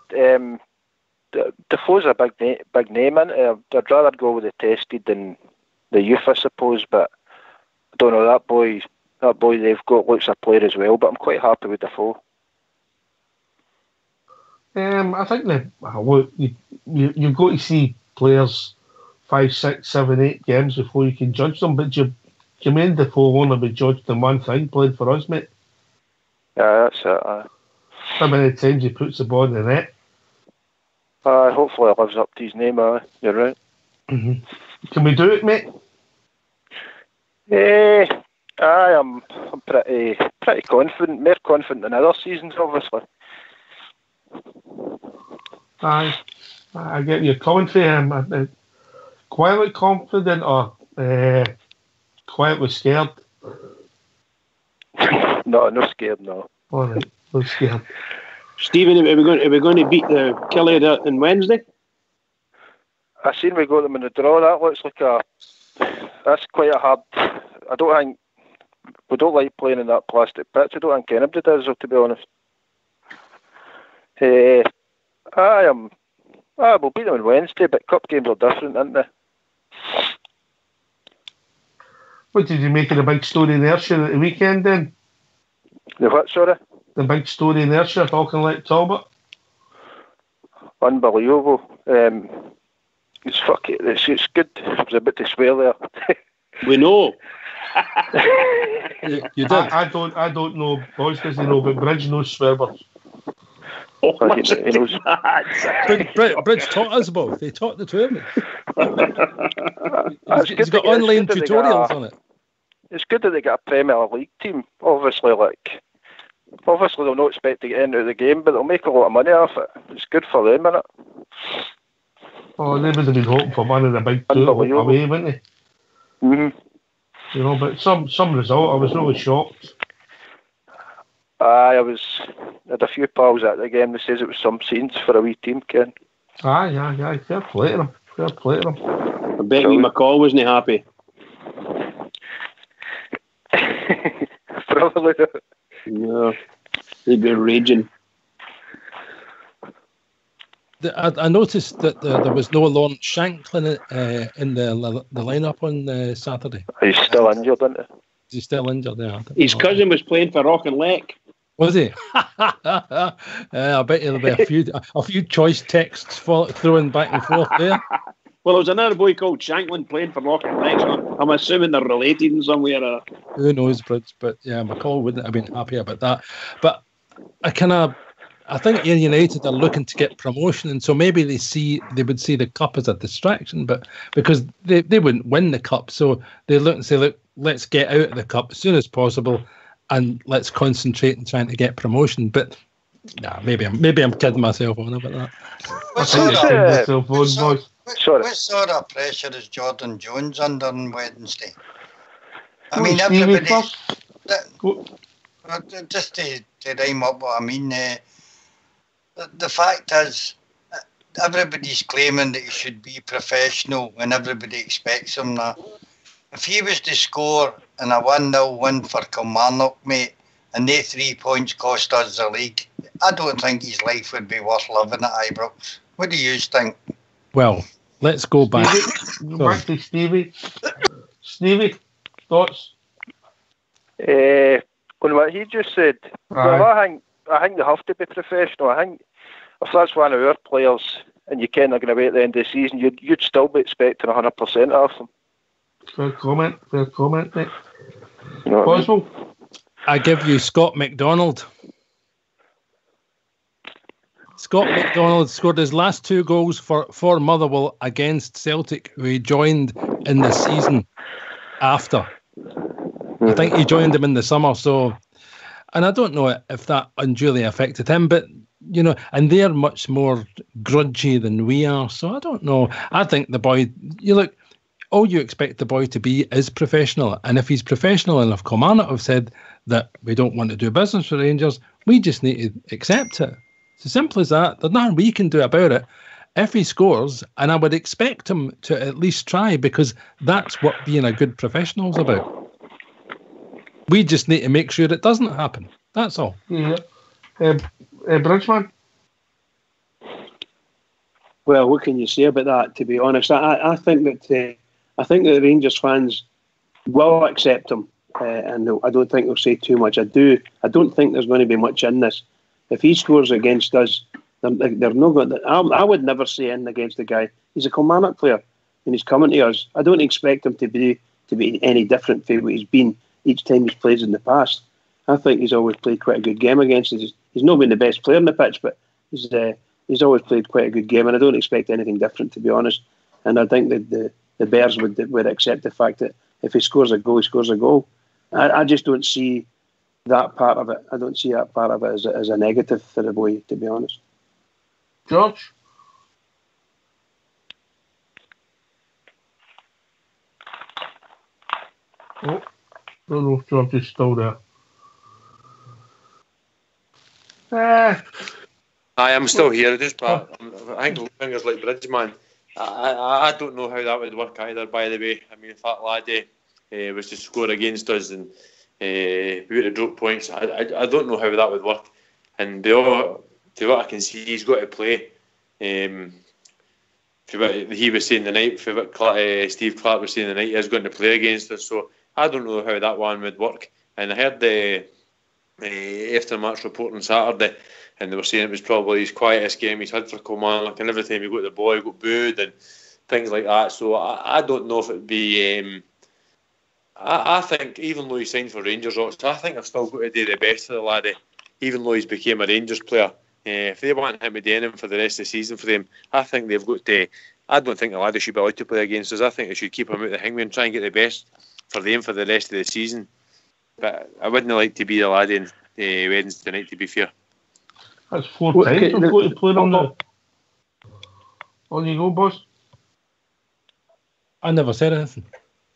Defoe's a big name, and I'd rather go with the tested than the youth, I suppose. But I don't know, that boy they've got looks a player as well. But I'm quite happy with Defoe. I think that you've got to see players 5, 6, 7, 8 games before you can judge them. But Jermaine Defoe only be judged in one thing: played for us, mate. Yeah, that's it. How many times he puts the ball in the net? Hopefully it lives up to his name. You're right. Mm-hmm. Can we do it, mate? I'm pretty confident. More confident than other seasons, obviously. Aye, I get your commentary. I'm quietly confident or quietly scared. No scared. No. All right, no scared. Stephen, are we going to beat the Kelly on Wednesday? I seen we got them in the draw. That looks like that's quite a hard. I don't think we don't like playing in that plastic pitch. I don't think anybody does, to be honest. We'll beat them on Wednesday, but cup games are different, aren't they? What did you make of the big story in Ayrshire at the weekend then? The what, sorry? The big story in Ayrshire, talking like Talbot. Unbelievable. It's good. I was about to swear there. We know. You did. I don't know. Boys doesn't know, but Bridge knows swear words. He knows. Bridge taught us both. They taught the two of them. He's got online tutorials on it. It's good that they got a Premier League team. Obviously they'll not expect to get into the game, but they'll make a lot of money off it. It's good for them, isn't it? Oh, they would have been hoping for one of the big two away, wouldn't they? Mm-hmm. You know, but some result, I was really shocked. I had a few pals at the game that says it was some scenes for a wee team, Ken. Aye. Fair play to him. I bet wee McCall wasn't happy. Probably not. No, he'd be raging. I noticed that there was no Lawrence Shanklin in the lineup on Saturday. He's still injured, isn't he? He's still injured, yeah. His cousin was playing for Rock and Lech. Was he? I bet there'll be a few choice texts thrown back and forth there. Well, there was another boy called Shanklin playing for Rock and Lech, so I'm assuming they're related in some way or other. Who knows, Bridge? But yeah, McCall wouldn't have been happy about that. But I think Ayr United are looking to get promotion, and so maybe they would see the cup as a distraction, but because they wouldn't win the cup, so they look and say, look, let's get out of the cup as soon as possible, and let's concentrate on trying to get promotion. But nah, maybe I'm kidding myself on about that. What sort of pressure is Jordan Jones under on Wednesday? I mean, everybody. Just to rhyme up what I mean. The fact is, everybody's claiming that he should be professional and everybody expects him that. If he was to score in a 1-0 win for Kilmarnock, mate, and they 3 points cost us the league, I don't think his life would be worth living at Ibrox. What do you think? Well, let's go back. Back to Stevie. Stevie, thoughts? On what he just said, well, I think they have to be professional. I think if that's one of our players and you can't going away at the end of the season, you'd still be expecting 100% of them. Fair comment, mate. You know what Possible? I give you Scott McDonald. Scott McDonald scored his last 2 goals for Motherwell against Celtic, who he joined in the season after. I think he joined them in the summer, so... And I don't know if that unduly affected him, but, you know, and they're much more grudgy than we are, so I don't know. I think the boy... all you expect the boy to be is professional, and if he's professional and if Kilmarnock have said that we don't want to do business with Rangers, we just need to accept it. It's as simple as that. There's nothing we can do about it. If he scores, and I would expect him to at least try, because that's what being a good professional's about. We just need to make sure it doesn't happen. That's all. Yeah. Bridgeman? Well, what can you say about that, to be honest? I think that Rangers fans will accept him, and I don't think they'll say too much. I don't think there's going to be much in this. If he scores against us, they're not going to... I would never say anything against the guy. He's a Kilmarnock player, and he's coming to us. I don't expect him to be any different from what he's been each time he's played in the past. I think he's always played quite a good game against us. He's not been the best player on the pitch, but he's always played quite a good game, and I don't expect anything different, to be honest. And I think that the Bears would accept the fact that if he scores a goal, he scores a goal. I just don't see that part of it. I don't see that part of it as a negative for the boy, to be honest. George? Oh, I don't know if George is still there. I am still here. I think fingers like Bridgeman. I don't know how that would work either, by the way. I mean, if that laddie was to score against us and we would have dropped points, I don't know how that would work. And to what I can see, he's got to play. For what he was saying the night, for what Steve Clark was saying the night, he's going to play against us. So I don't know how that one would work. And I heard the after-match report on Saturday, and they were saying it was probably his quietest game he's had for Kilmarnock, and every time he got the ball, he got booed and things like that. So I don't know if it would be... I think, even though he signed for Rangers, I think I've still got to do the best for the laddie, even though he's became a Rangers player. If they want him to do anything for the rest of the season for them, I think they've got to... I don't think the laddie should be allowed to play against us. I think they should keep him out the hangman and try and get the best for them for the rest of the season. But I wouldn't like to be the laddie on Wednesday night, to be fair. That's 4 times I've got to play on the... On you go, boss. I never said anything.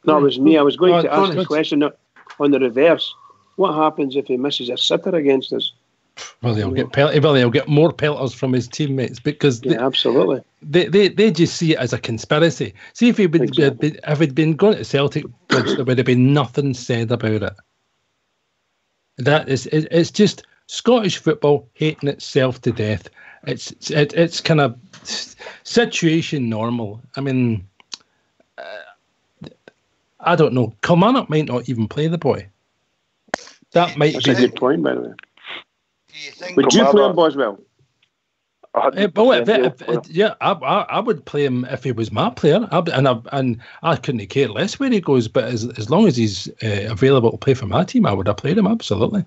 No, it was me. I was going to ask this question on the reverse. What happens if he misses a sitter against us? Well, he'll get more pelters from his teammates because absolutely. They just see it as a conspiracy. See, if he'd been going to Celtic, there would have been nothing said about it. It's just Scottish football hating itself to death. It's kind of situation normal. I mean, I don't know. Kilmarnock might not even play the boy. That's a good point, by the way. Would you play him, Boswell? I would play him if he was my player. And I couldn't care less where he goes. But as long as he's available to play for my team, I would have played him absolutely.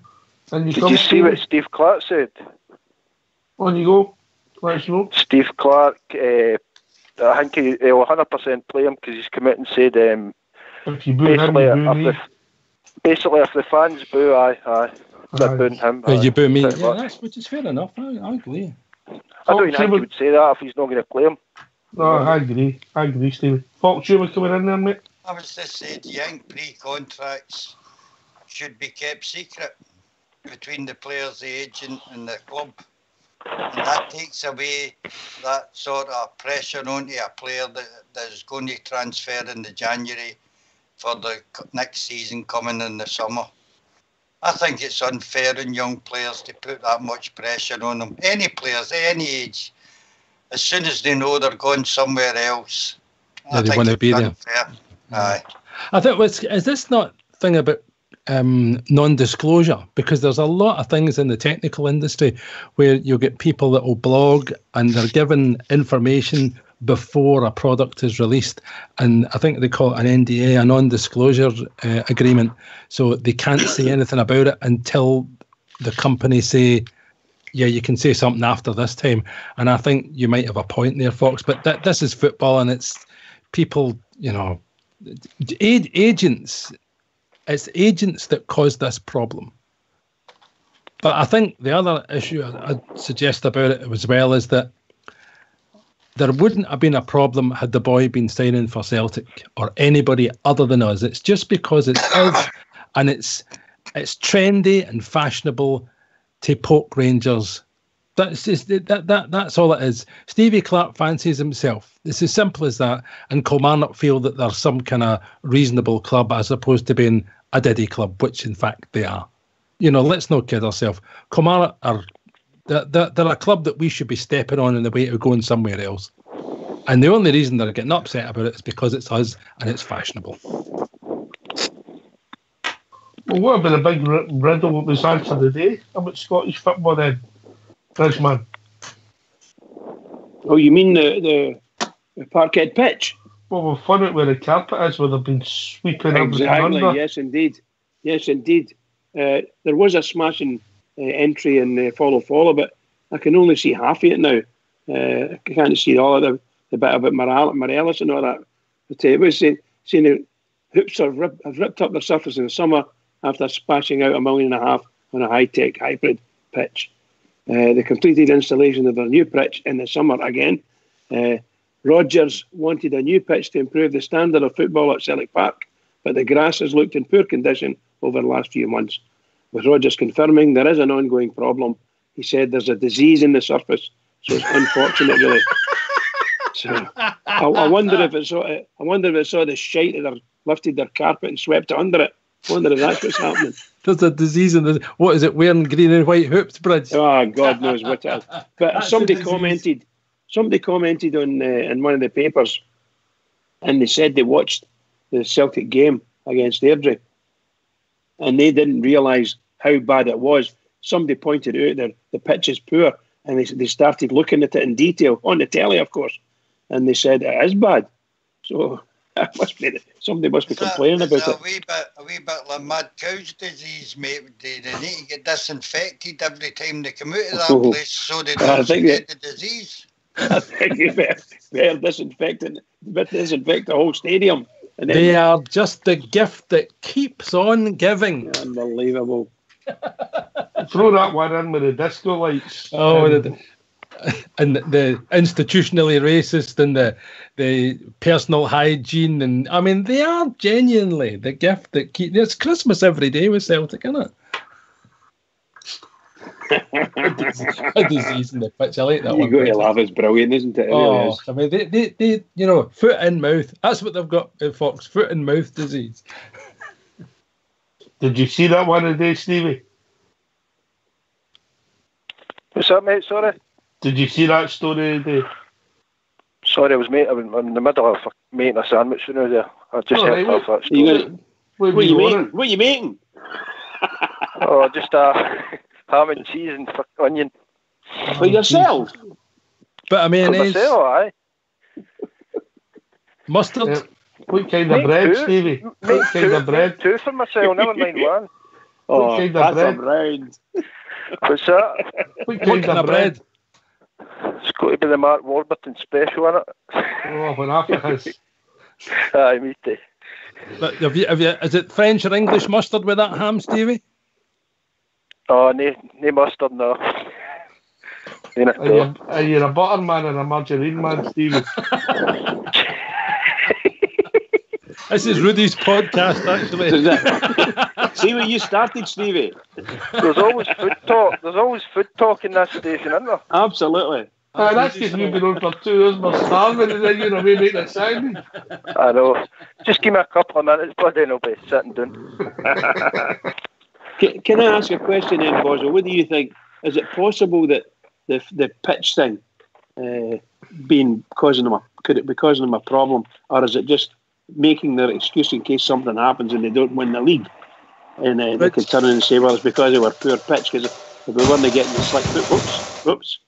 Did you see what Steve Clark said? On you go. Let's go. Steve Clark, I think he'll 100% play him because he's come out and said if you boo him, you boo me. Basically, if the fans boo, they're booing him. You boo me, which is fair enough. I agree. I don't think he would say that if he's not going to play him. No, I agree, Stevie. Fox, you were coming in there, mate? I was just saying, young pre-contracts should be kept secret between the players, the agent and the club. And that takes away that sort of pressure onto a player that is going to transfer in the January for the next season coming in the summer. I think it's unfair on young players to put that much pressure on them. Any players, any age, as soon as they know they're going somewhere else, I think it's unfair. Aye. I think is this not thing about non-disclosure? Because there's a lot of things in the technical industry where you'll get people that will blog and they're given information before a product is released, and I think they call it an NDA, a non-disclosure agreement, so they can't say anything about it until the company say, yeah, you can say something after this time. And I think you might have a point there, Fox, but this is football, and it's people, agents. It's agents that cause this problem. But I think the other issue I'd suggest about it as well is that there wouldn't have been a problem had the boy been signing for Celtic or anybody other than us. It's just because it's us and it's trendy and fashionable to poke Rangers. That's just that's all it is. Stevie Clark fancies himself. It's as simple as that. And Kilmarnock feel that they're some kind of reasonable club as opposed to being a diddy club, which in fact they are. Let's not kid ourselves. Kilmarnock are they're a club that we should be stepping on in the way to going somewhere else. And the only reason they're getting upset about it is because it's us and it's fashionable. Well, what about the big riddle that was answered today about Scottish football then, Bridgeman? Oh, you mean the parquet pitch? Well, we've found out where the carpet is, where they've been sweeping everything under. Yes, indeed. There was a smashing entry in Follow, but I can only see half of it now. I can't see all of the bit about Morelos and all that. But it was saying the hoops have ripped up the surface in the summer after splashing out $1.5 million on a high-tech hybrid pitch. The completed installation of their new pitch in the summer again. Rodgers wanted a new pitch to improve the standard of football at Celtic Park, but the grass has looked in poor condition over the last few months. With Rodgers confirming there is an ongoing problem, he said there's a disease in the surface, so it's unfortunate, really. So I wonder if it's saw the shite that they've lifted their carpet and swept it under it. I wonder if that's what's happening. There's a disease in the. What is it? Wearing green and white hoops, Bridge? Oh, God knows what it is. But somebody commented on in one of the papers, and they said they watched the Celtic game against Airdrie, and they didn't realise how bad it was. Somebody pointed out that the pitch is poor, and they started looking at it in detail on the telly, of course, and they said it is bad. So somebody must be complaining about it. A wee bit like mad cow's disease, mate. They need to get disinfected every time they come out of that place, so they don't get the disease. I think you better disinfect the whole stadium. And then, they are just the gift that keeps on giving. Unbelievable. Throw that one in with the disco lights. Oh, and the institutionally racist and the personal hygiene, and I mean they are genuinely the gift that keeps. It's Christmas every day with Celtic, isn't it? a disease in the pitch. I like that You one. got to laugh. It's brilliant, isn't it? It really is. I mean, they, you know, foot in mouth. That's what they've got in Fox. Foot in mouth disease. Did you see that one today, Stevie? What's that, mate? Sorry. Did you see that story today? Sorry, I'm in the middle of making a sandwich there. I just Right, heard that story. What are you making? What are you making? Oh, just ham and cheese and onion. For yourself? But I mean, For myself, aye. Mustard. Yeah. What kind of bread, Stevie? What kind of bread? Two for myself, never mind one. What kind of bread? Round. What's that? What kind of bread? It's got to be the Mark Warburton special, innit? Oh, when half it is. Aye, me too. But have you, is it French or English mustard with that ham, Stevie? Oh, no mustard, no. Are you a butter man and a margarine man, Stevie? This is Rudy's podcast, actually. See where you started, Stevie? There's always food talk. There's always food talk in that station, isn't there? Absolutely. That's because we've been on for 2 hours, we're starving, and then you're away making a sandwich. I know. Just give me a couple of minutes, but then I'll be sitting down. Can I ask a question then, Boswell? What do you think? Is it possible that the pitch thing could it be causing them a problem, or is it just making their excuse in case something happens and they don't win the league? And they can turn in and say, well, it's because they were poor pitch, because if we weren't getting the slick foot. Whoops.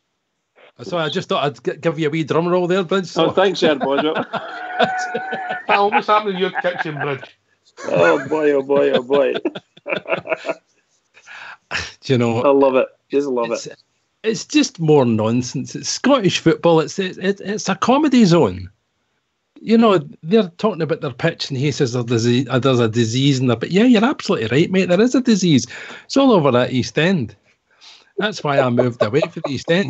Sorry, I just thought I'd give you a wee drum roll there, Bridge. So. Oh, thanks, Sir Boswell. That almost happened in your kitchen, Bridge. Oh boy, oh boy, oh boy. Do you know? I love it. Just love it. It's just more nonsense. It's Scottish football. It's a comedy zone. You know, they're talking about their pitch, and he says there's a disease in there. But yeah, you're absolutely right, mate. There is a disease. It's all over that East End. That's why I moved away from the East End.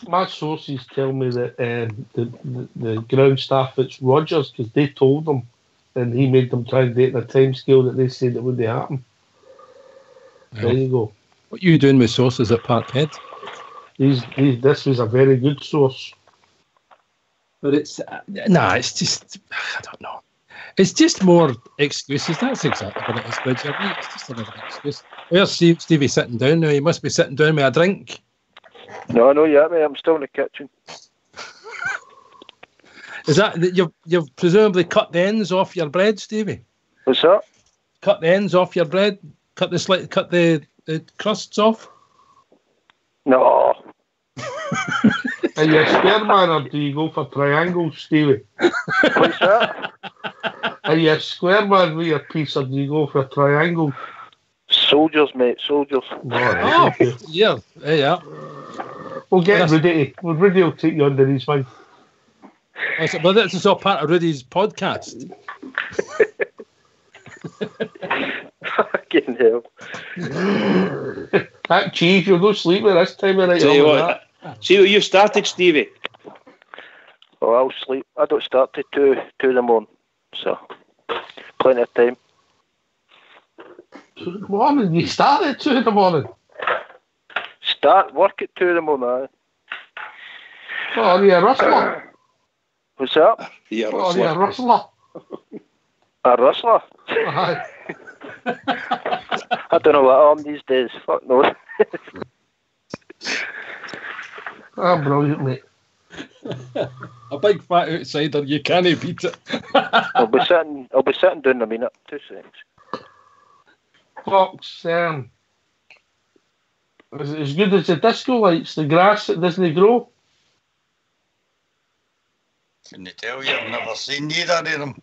My sources tell me that the ground staff, it's Rogers, because they told them, and he made them try and date in a time scale that they said it wouldn't happen. Well, there you go. What are you doing with sources at Parkhead? This was a very good source. But it's just, I don't know. It's just more excuses. That's exactly what it is, Bridge. It's just another excuse. Where's Stevie sitting down now? He must be sitting down with a drink. No, yeah, mate. I'm still in the kitchen. Is that you've presumably cut the ends off your bread, Stevie? What's that? Cut the ends off your bread? Cut the crusts off? No. Are you a square man, or do you go for triangles, Stevie? What's that? Are you a square man with your piece, or do you go for triangles? Soldiers, mate. Soldiers. Oh, yeah. We'll get Rudy. Rudy will take you under his wing. Well, this is all part of Rudy's podcast. Fucking hell. That cheese, you'll go sleep with this time of night. See what you started, Stevie? Oh, I'll sleep. I don't start till 2 in the morning, so plenty of time. 2 in the morning? You start at 2 in the morning? Start work at 2 in the morning, aye. Oh, are you a rustler? What's that? Yeah, are you a rustler? A rustler? Aye. I don't know what I am these days. Fuck no. Oh, brilliant, mate. A big fat outsider, you can't beat it. I'll be sitting down in a minute. 2 seconds. Fox, is it as good as the disco lights, the grass that doesn't grow? Can you tell you? I've never seen either of them.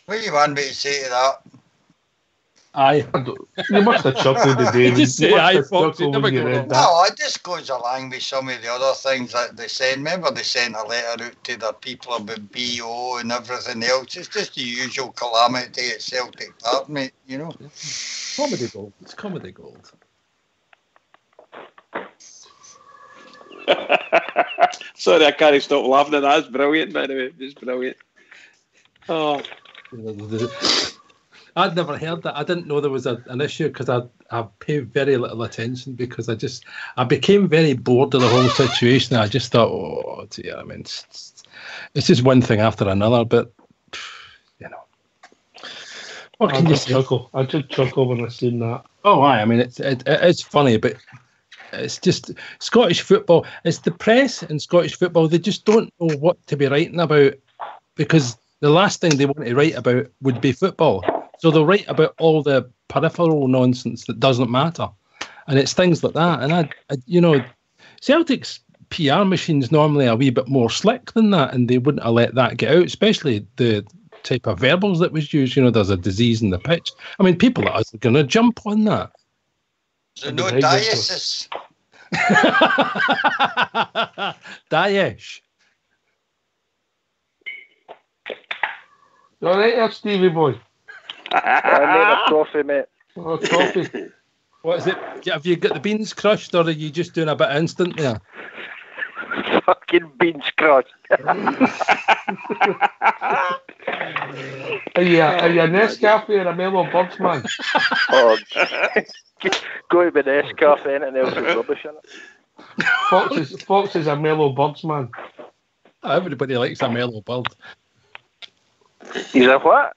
What do you want me to say to that? Aye. You must have chuckled today. Just say aye, Fox. You never go wrong. No, it just goes along with some of the other things that they send. Remember, they sent a letter out to their people about BO and everything else. It's just the usual calamity at Celtic Park, mate, you know. Comedy gold. It's comedy gold. Sorry, I can't stop laughing at that. It's brilliant, by the way. It's brilliant. Oh. I'd never heard that. I didn't know there was an issue because I paid very little attention because I became very bored of the whole situation. I just thought, oh dear, I mean, it's just one thing after another. But you know, what can you say? I did chuckle when I seen that. Oh, I mean, it's funny, but it's just Scottish football. It's the press in Scottish football. They just don't know what to be writing about because the last thing they want to write about would be football. So they'll write about all the peripheral nonsense that doesn't matter. And it's things like that. And I Celtic's PR machine's normally a wee bit more slick than that, and they wouldn't have let that get out, especially the type of verbals that was used. There's a disease in the pitch. I mean, people are going to jump on that. So no diasis. Daesh. You all right there, Stevie boy? I made a coffee, mate. Oh, coffee. What is it? Have you got the beans crushed, or are you just doing a bit of instant there? Fucking beans crushed. Are you a Nescafe or a Mellow Buds, man? Oh, go to the Nescafe, anything else is rubbish in it. Fox is a Mellow Buds, man. Everybody likes a Mellow Bud. He's a what?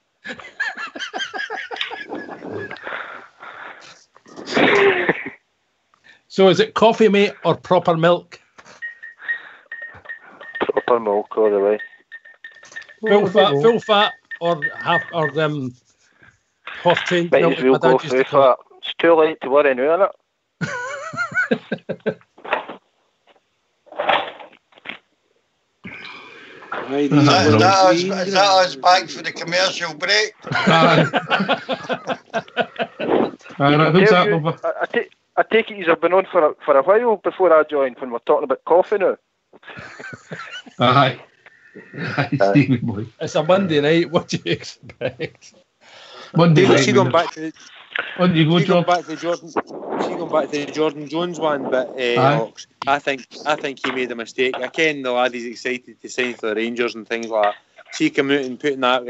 So is it coffee, mate, or proper milk? Proper milk all the way. Full fat, or half, or half change Might milk. as well go full fat. It's too late to worry now, isn't it? Is that us back for the commercial break? I take it you've been on for a while before I joined when we're talking about coffee now. Aye. Stevie boy. It's a Monday night. What do you expect? Monday night. She going back to Jordan. Going back to the Jordan Jones one, but Ox, I think he made a mistake. I ken the lad is excited to sign for the Rangers and things like that. See him out and putting that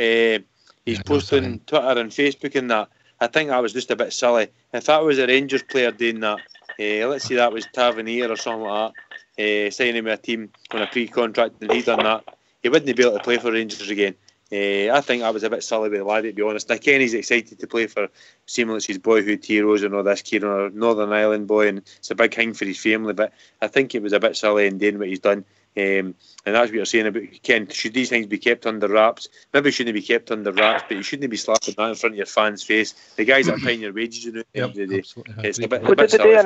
he's posting Twitter and Facebook and that. I think that was just a bit silly. If that was a Rangers player doing that, let's say that was Tavernier or something like that, signing with a team on a pre-contract and he done that, he wouldn't be able to play for Rangers again. I think that was a bit silly with the lad, to be honest. I ken he's excited to play for seamless his boyhood heroes and all this, Kieran, Northern Ireland boy, and it's a big thing for his family, but I think it was a bit silly in doing what he's done. And that's what you're saying about Ken. Should these things be kept under wraps? Maybe shouldn't be kept under wraps, but you shouldn't be slapping that in front of your fans' face. The guys that are paying your wages at the end of the day. It's a bit what did silly.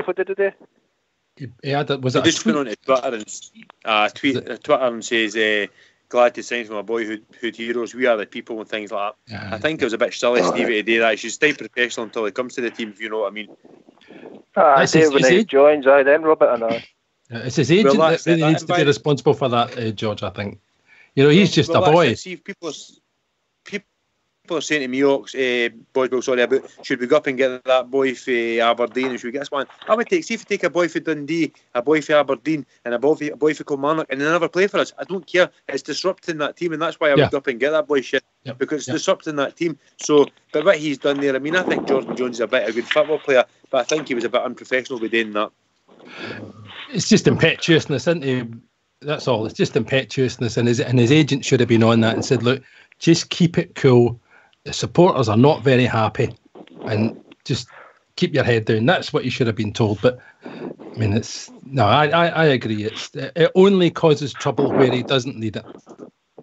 What did they do? Yeah, that was. He just went on to Twitter and Twitter and says, "Glad to sign for my boyhood heroes. We are the people," and things like that. Yeah, I think it was a bit silly, Stevie, to do that. He should stay professional until he comes to the team, if you know what I mean. I say when he joins, then rub it in. It's his agent that really needs to be responsible for that, George, I think. He's just a boy. See, people are saying to me, Ox, about should we go up and get that boy for Aberdeen, and should we get this one? I would take, see if you take a boy for Dundee, a boy for Aberdeen, and a boy for Kilmarnock, and they never play for us. I don't care. It's disrupting that team, and that's why I would go up and get that boy shit, because it's disrupting that team. So, but what he's done there, I mean, I think Jordan Jones is a good football player, but I think he was a bit unprofessional with doing that. It's just impetuousness, isn't it? That's all. It's just impetuousness, and his agent should have been on that and said, look, just keep it cool. The supporters are not very happy, and just keep your head down. That's what you should have been told. But I mean, I agree. It only causes trouble where he doesn't need it.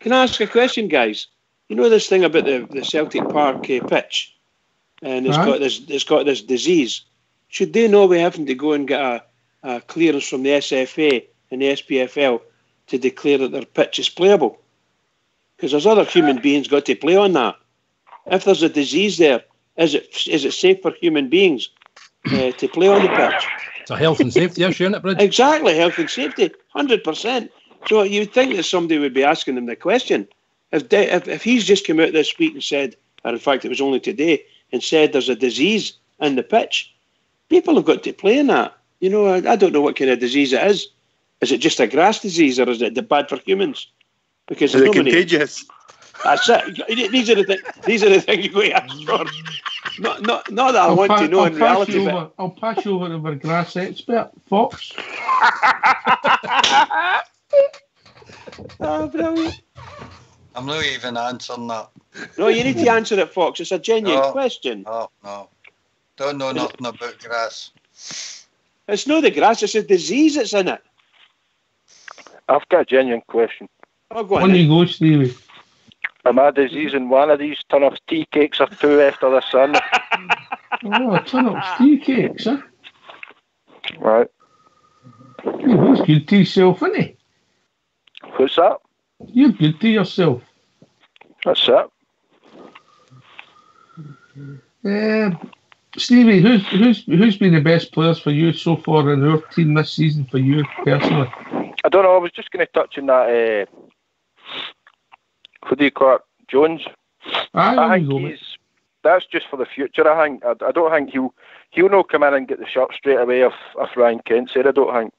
Can I ask a question, guys? You know this thing about the Celtic Park pitch, and it's got this disease. Should they know we having to go and get a clearance from the SFA and the SPFL to declare that their pitch is playable? Because there's other human beings got to play on that. If there's a disease there, is it safe for human beings to play on the pitch? It's a health and safety issue, isn't it, Bridge? Exactly, health and safety, 100%. So you'd think that somebody would be asking them the question. If he's just come out this week and said, or in fact it was only today, and said there's a disease in the pitch, people have got to play in that. I don't know what kind of disease it is. Is it just a grass disease, or is it bad for humans? Because is it contagious? That's it. These are the things you go to ask for. Not that I want to know in reality. I'll pass you over to our grass expert, Fox. Brilliant. I'm not even answering that. No, you need to answer it, Fox. It's a genuine question. Oh, no. Don't know nothing about grass. It's not the grass, it's a disease that's in it. I've got a genuine question. Oh, go on. On you go, Stevie. Am I diseasing one of these turnips tea cakes or two after the sun? Turnips tea cakes, huh? Right. You're good to yourself, isn't he? What's that? You're good to yourself. That's it. Stevie, who's been the best players for you so far in our team this season for you personally? I don't know. I was just going to touch on that. Who do you call it? Jones. I think that's just for the future. I think. I don't think he'll not come in and get the shot straight away if Ryan Kent said. I don't think.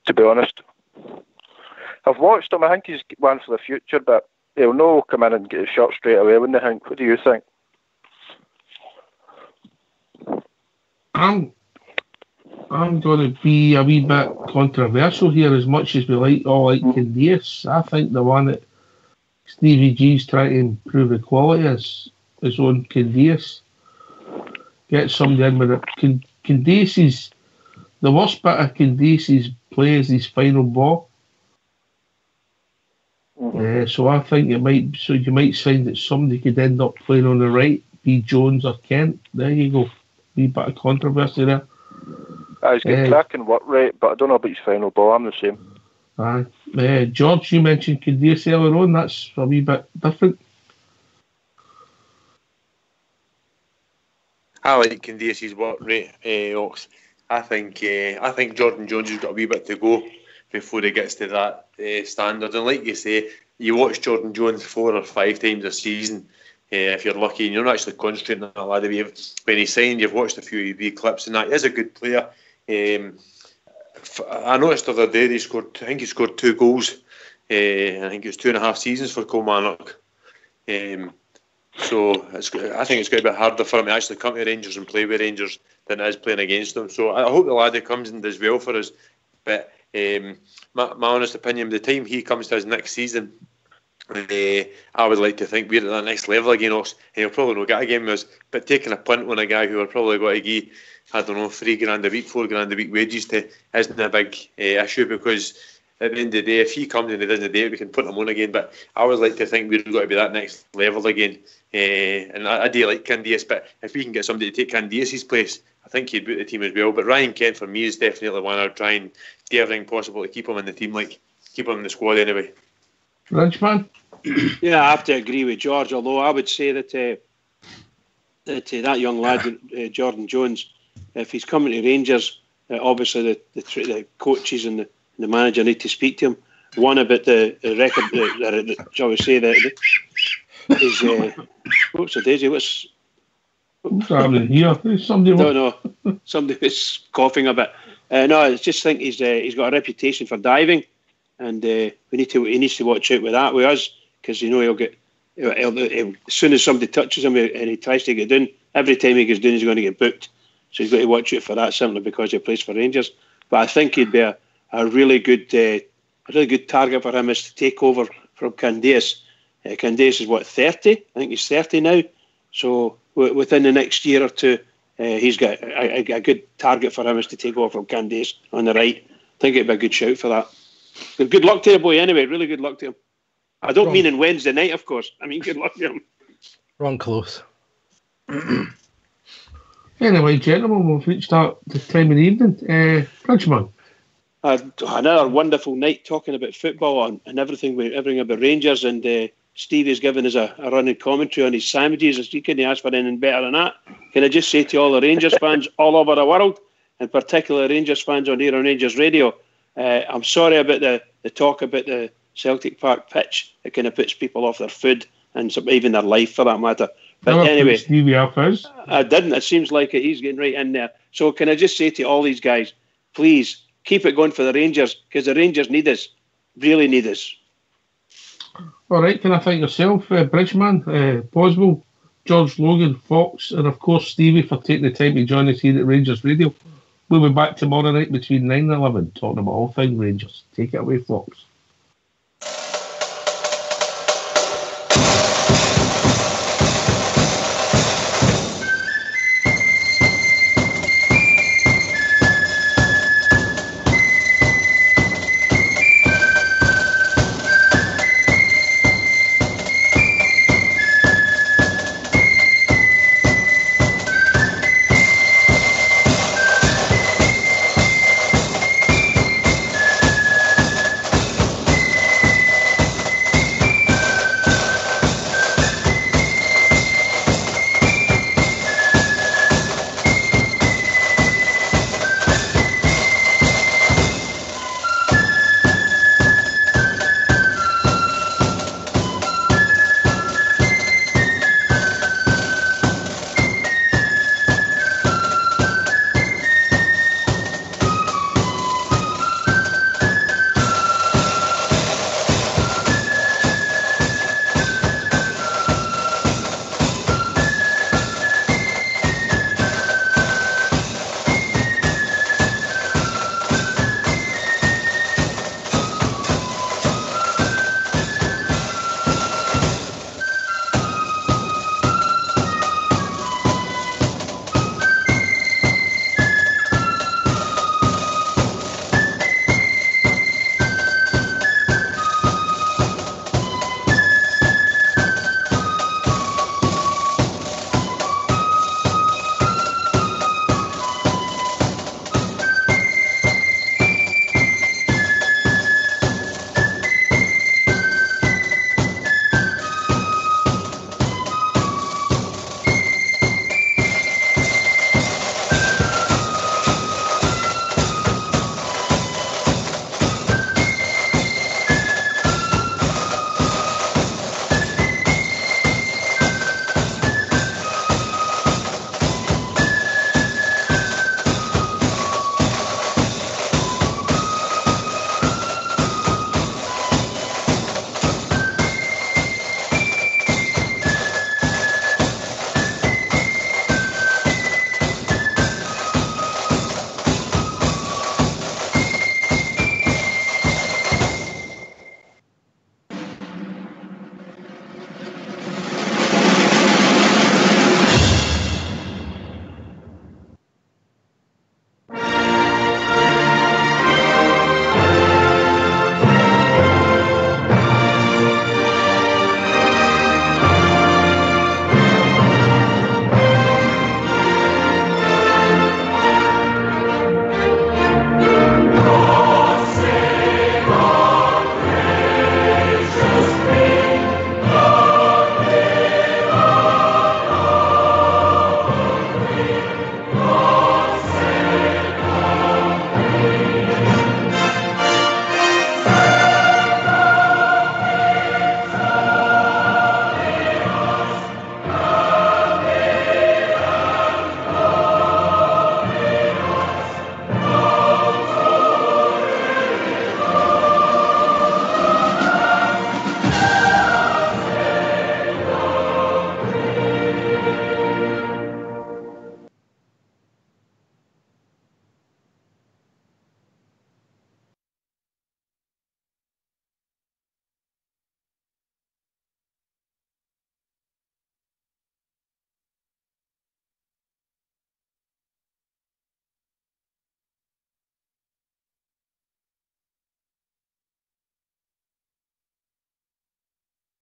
To be honest, I've watched him. I think he's one for the future, but he'll not come in and get the shot straight away. Wouldn't I think? What do you think? I'm going to be a wee bit controversial here. As much as we like Candias, I think the one that Stevie G's trying to improve the quality is his own Candias. Get somebody in with it. Candias, the worst bit of Candias' play is his final ball. So I think you might find that somebody could end up playing on the right, be Jones or Kent. There you go. Wee bit of controversy there. He's got cracking work rate, but I don't know about his final ball. I'm the same. George, you mentioned Candias earlier on. That's a wee bit different. I like Candias' work rate, Ox. I think Jordan Jones has got a wee bit to go before he gets to that standard. And like you say, you watch Jordan Jones 4 or 5 times a season. If you're lucky and you're not actually concentrating on that lad. When he signed, you've watched a few wee clips and that. He is a good player. I noticed the other day he scored 2 goals. I think it was 2.5 seasons for Kilmarnock. So I think it's going to be harder for him to actually come to Rangers and play with Rangers than it is playing against them. So I hope the lad that comes and does well for us. But my honest opinion, by the time he comes to us next season, I would like to think we're at that next level again, and he'll probably not get a game with us. But taking a punt on a guy who are probably going to give, I don't know, $3,000 a week, $4,000 a week wages to isn't a big issue, because at the end of the day, if he comes and he doesn't do it, we can put him on again. But I would like to think we're going to be that next level again. And I do like Candias, but if we can get somebody to take Candias' place, I think he'd boot the team as well. But Ryan Kent for me is definitely one I'd try and do everything possible to keep him in the team, keep him in the squad anyway. Ridgeman? Yeah, I have to agree with George, although I would say that that young lad, Jordan Jones, if he's coming to Rangers, obviously the coaches and the manager need to speak to him. One about the record, shall we say, is what's the daisy? What's happening here? Somebody was coughing a bit. No, I just think he's got a reputation for diving, and he needs to watch out with that with us, because he'll get as soon as somebody touches him and he tries to get down, every time he gets down he's going to get booked. So he's got to watch out for that, simply because he plays for Rangers. But I think he'd be a really good target for him is to take over from Candias. Candias is 30? I think he's 30 now. So within the next year or two, he's got a good target for him is to take over from Candias on the right. I think it'd be a good shout for that. Good luck to the boy anyway. Really good luck to him. I don't mean on Wednesday night, of course. I mean good luck to him. Wrong close. Anyway, gentlemen, we've reached the time of the evening. Ridgeman. Another wonderful night talking about football and everything about Rangers, and Stevie's given us a running commentary on his sandwiches. You couldn't ask for anything better than that. Can I just say to all the Rangers fans all over the world, and particularly Rangers fans on here on Rangers Radio, I'm sorry about the talk about the Celtic Park pitch. It kind of puts people off their food and even their life for that matter. But anyway, Stevie Alpers. I didn't. It seems like he's getting right in there. So can I just say to all these guys, please keep it going for the Rangers, because the Rangers need us, really need us. All right, can I thank yourself, Bridgeman, Boswell, George Logan, Fox, and of course Stevie for taking the time to join us here at Rangers Radio. We'll be back tomorrow night between 9 and 11, talking about all things Rangers. Take it away, Fox.